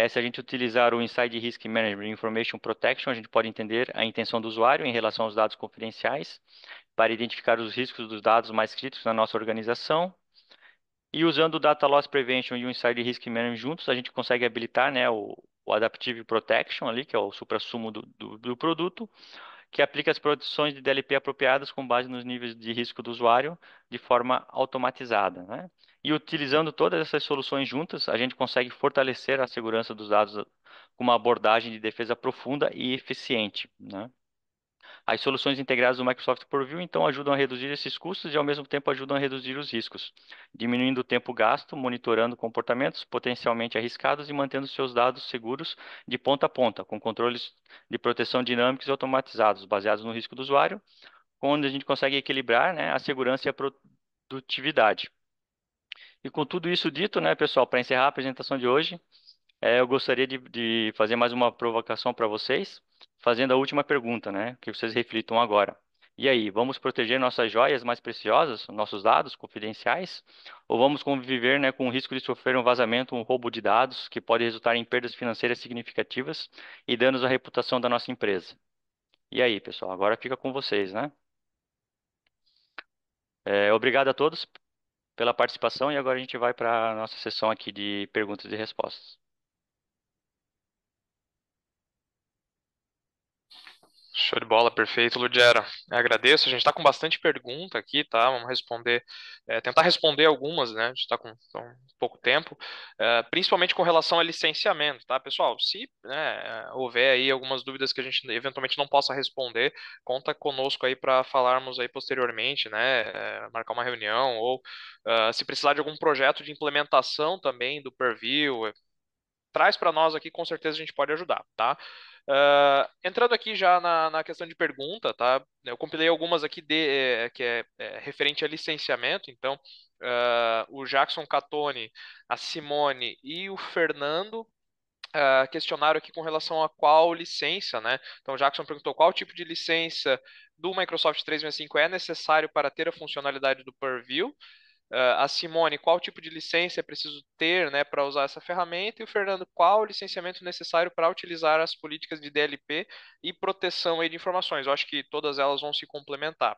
Se a gente utilizar o Inside Risk Management Information Protection, a gente pode entender a intenção do usuário em relação aos dados confidenciais para identificar os riscos dos dados mais críticos na nossa organização. E usando o Data Loss Prevention e o Inside Risk Management juntos, a gente consegue habilitar, né, o Adaptive Protection ali, que é o suprassumo do produto, que aplica as proteções de DLP apropriadas com base nos níveis de risco do usuário de forma automatizada, né? E utilizando todas essas soluções juntas, a gente consegue fortalecer a segurança dos dados com uma abordagem de defesa profunda e eficiente, né? As soluções integradas do Microsoft Purview, então, ajudam a reduzir esses custos e, ao mesmo tempo, ajudam a reduzir os riscos, diminuindo o tempo gasto, monitorando comportamentos potencialmente arriscados e mantendo seus dados seguros de ponta a ponta, com controles de proteção dinâmicos e automatizados, baseados no risco do usuário, onde a gente consegue equilibrar, né, a segurança e a produtividade. E com tudo isso dito, né, pessoal, para encerrar a apresentação de hoje, eu gostaria de fazer mais uma provocação para vocês, fazendo a última pergunta, né? Que vocês reflitam agora. E aí, vamos proteger nossas joias mais preciosas, nossos dados confidenciais? Ou vamos conviver, né, com o risco de sofrer um vazamento, um roubo de dados, que pode resultar em perdas financeiras significativas e danos à reputação da nossa empresa? E aí, pessoal, agora fica com vocês, né? Obrigado a todos pela participação e agora a gente vai para a nossa sessão aqui de perguntas e respostas. Show de bola, perfeito, Ludgero. Agradeço. A gente está com bastante pergunta aqui, tá? Vamos responder, tentar responder algumas, né? A gente está com pouco tempo, principalmente com relação a licenciamento, tá, pessoal? Se, né, houver aí algumas dúvidas que a gente eventualmente não possa responder, conta conosco aí para falarmos aí posteriormente, né? Marcar uma reunião ou se precisar de algum projeto de implementação também do Purview, traz para nós aqui, com certeza a gente pode ajudar, tá? Entrando aqui já na questão de pergunta, tá? Eu compilei algumas aqui que é referente a licenciamento. Então, o Jackson Catone, a Simone e o Fernando questionaram aqui com relação a qual licença, né? Então, o Jackson perguntou qual tipo de licença do Microsoft 365 é necessário para ter a funcionalidade do Purview. A Simone, qual tipo de licença é preciso ter, né, para usar essa ferramenta? E o Fernando, qual o licenciamento necessário para utilizar as políticas de DLP e proteção aí de informações? Eu acho que todas elas vão se complementar.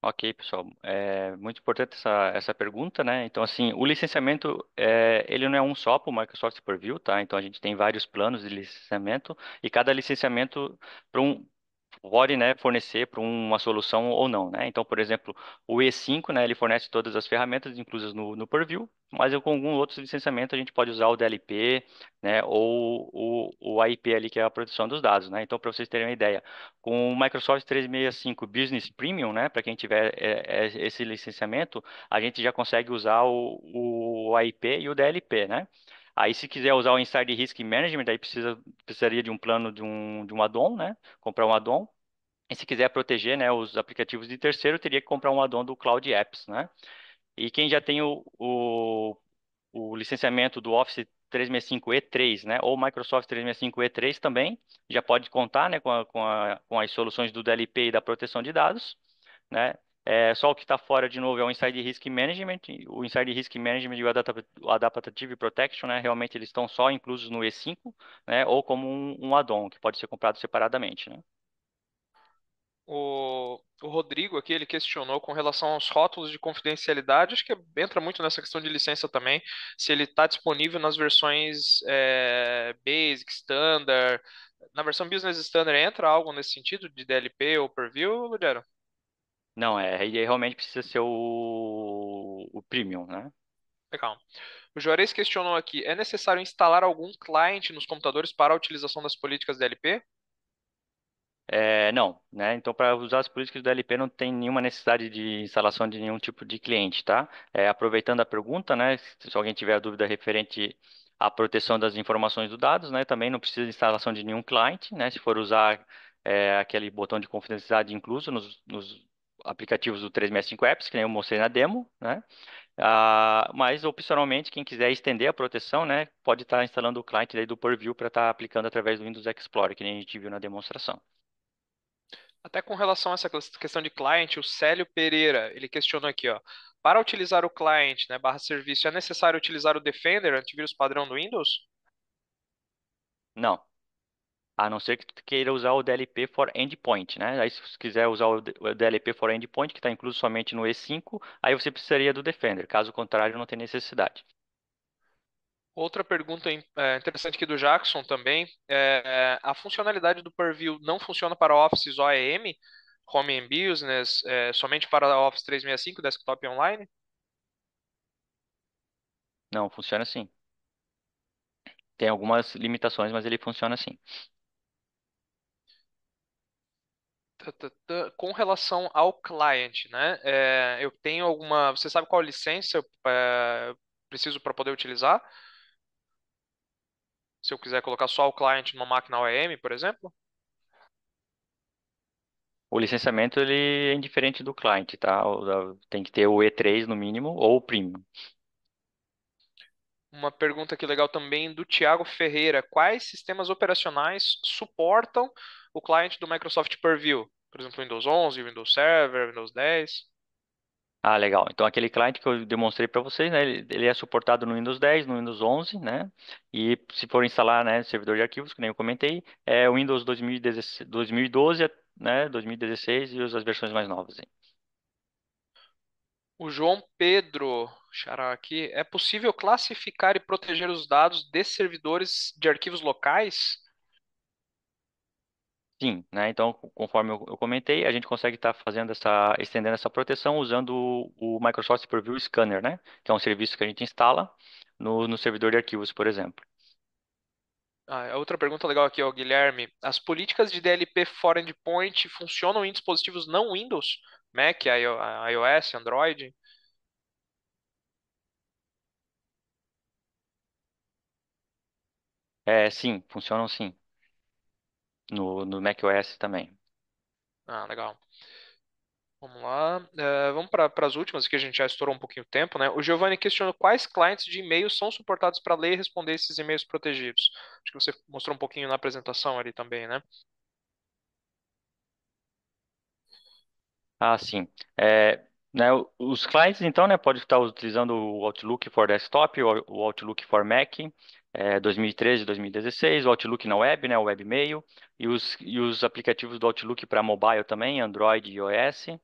Ok, pessoal. É muito importante essa pergunta, né? Então, assim, o licenciamento, ele não é um só para o Microsoft Purview, tá? Então, a gente tem vários planos de licenciamento e cada licenciamento para pode, né, fornecer para uma solução ou não, né? Então, por exemplo, o E5, né, ele fornece todas as ferramentas inclusas no Purview, mas com algum outro licenciamento a gente pode usar o DLP, né, ou o AIP ali, que é a proteção dos dados, né? Então, para vocês terem uma ideia, com o Microsoft 365 Business Premium, né, para quem tiver esse licenciamento, a gente já consegue usar o AIP e o DLP, né? Aí, se quiser usar o Inside Risk Management, aí precisaria de um plano de um add-on, né? Comprar um add-on. E se quiser proteger, né, os aplicativos de terceiro, teria que comprar um add-on do Cloud Apps, né? E quem já tem o licenciamento do Office 365 E3, né, ou Microsoft 365 E3 também, já pode contar, né, com as soluções do DLP e da proteção de dados, né? Só o que está fora, de novo, é o Inside Risk Management. O Inside Risk Management e o Adaptive Protection, né, realmente eles estão só inclusos no E5, né, ou como um add-on, que pode ser comprado separadamente, né? O Rodrigo aqui, ele questionou com relação aos rótulos de confidencialidade, acho que entra muito nessa questão de licença também, se ele está disponível nas versões Basic, Standard. Na versão Business Standard entra algo nesse sentido de DLP ou Purview, Ludero? Não, aí realmente precisa ser o Premium, né? Legal. O Juarez questionou aqui: é necessário instalar algum cliente nos computadores para a utilização das políticas DLP? Não, né? Então, para usar as políticas do LP não tem nenhuma necessidade de instalação de nenhum tipo de cliente, tá? Aproveitando a pergunta, né? Se alguém tiver dúvida referente à proteção das informações dos dados, né? Também não precisa de instalação de nenhum cliente, né? Se for usar aquele botão de confidencialidade incluso nos aplicativos do 365 Apps, que nem eu mostrei na demo, né? Mas opcionalmente, quem quiser estender a proteção, né? Pode estar instalando o cliente daí do Purview para estar aplicando através do Windows Explorer, que nem a gente viu na demonstração. Até com relação a essa questão de client, o Célio Pereira, ele questionou aqui, ó. Para utilizar o client, né, barra serviço, é necessário utilizar o Defender, antivírus padrão do Windows? Não. A não ser que tu queira usar o DLP for Endpoint, né? Aí se você quiser usar o DLP for Endpoint, que está incluso somente no E5, aí você precisaria do Defender. Caso contrário, não tem necessidade. Outra pergunta interessante aqui do Jackson também, a funcionalidade do Purview não funciona para Office OEM, Home and Business, somente para Office 365, Desktop e Online? Não, funciona assim. Tem algumas limitações, mas ele funciona assim. Com relação ao client, né? Eu tenho alguma. Você sabe qual licença eu preciso para poder utilizar? Se eu quiser colocar só o client numa máquina OEM, por exemplo? O licenciamento ele é indiferente do cliente, tá? Tem que ter o E3 no mínimo ou o Premium. Uma pergunta aqui legal também do Thiago Ferreira. Quais sistemas operacionais suportam o client do Microsoft Purview? Por exemplo, Windows 11, Windows Server, Windows 10. Ah, legal. Então, aquele cliente que eu demonstrei para vocês, né, ele é suportado no Windows 10, no Windows 11, né? E se for instalar, né, servidor de arquivos, que nem eu comentei, é o Windows 2016, 2012, né, 2016 e as versões mais novas, hein. O João Pedro, xará aqui, é possível classificar e proteger os dados de servidores de arquivos locais? Sim, né? Então, conforme eu comentei, a gente consegue estar estendendo essa proteção usando o Microsoft Purview Scanner, né? Que é um serviço que a gente instala no servidor de arquivos, por exemplo. Outra pergunta legal aqui, ó, Guilherme. As políticas de DLP for Endpoint funcionam em dispositivos não Windows? Mac, iOS, Android? Sim, funcionam sim. No macOS também. Ah, legal. Vamos lá. Vamos para as últimas, que a gente já estourou um pouquinho o tempo, né? O Giovanni questionou quais clientes de e-mail são suportados para ler e responder esses e-mails protegidos. Acho que você mostrou um pouquinho na apresentação ali também, né? Ah, sim. Né, os clientes, então, né, pode estar utilizando o Outlook for Desktop, o Outlook for Mac, 2013, 2016, o Outlook na web, né, o Webmail, e os aplicativos do Outlook para mobile também, Android e iOS,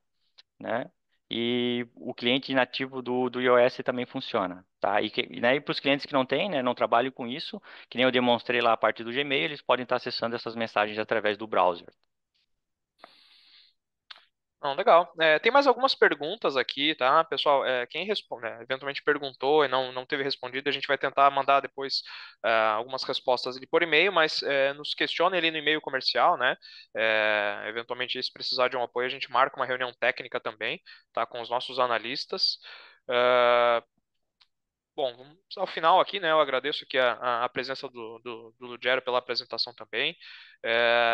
né? E o cliente nativo do iOS também funciona, tá? E para os clientes que não têm, né, não trabalham com isso, que nem eu demonstrei lá a parte do Gmail, eles podem estar acessando essas mensagens através do browser. Não, legal. Tem mais algumas perguntas aqui, tá? Pessoal, quem responde, eventualmente perguntou e não teve respondido, a gente vai tentar mandar depois algumas respostas ali por e-mail, mas nos questione ali no e-mail comercial, né? Eventualmente, se precisar de um apoio, a gente marca uma reunião técnica também, tá? Com os nossos analistas. É, Bom, ao final aqui, né? Eu agradeço aqui a presença do Lugero pela apresentação também.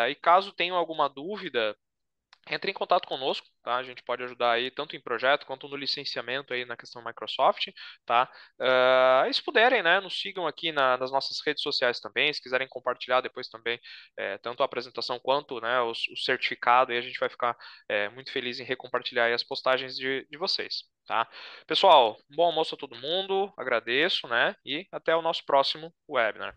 E caso tenham alguma dúvida, entre em contato conosco, tá? A gente pode ajudar aí tanto em projeto quanto no licenciamento aí na questão Microsoft, tá? E se puderem, né, nos sigam aqui nas nossas redes sociais também, se quiserem compartilhar depois também, tanto a apresentação quanto, né, o certificado, e a gente vai ficar muito feliz em recompartilhar aí as postagens de vocês, tá? Pessoal, bom almoço a todo mundo, agradeço, né, e até o nosso próximo webinar.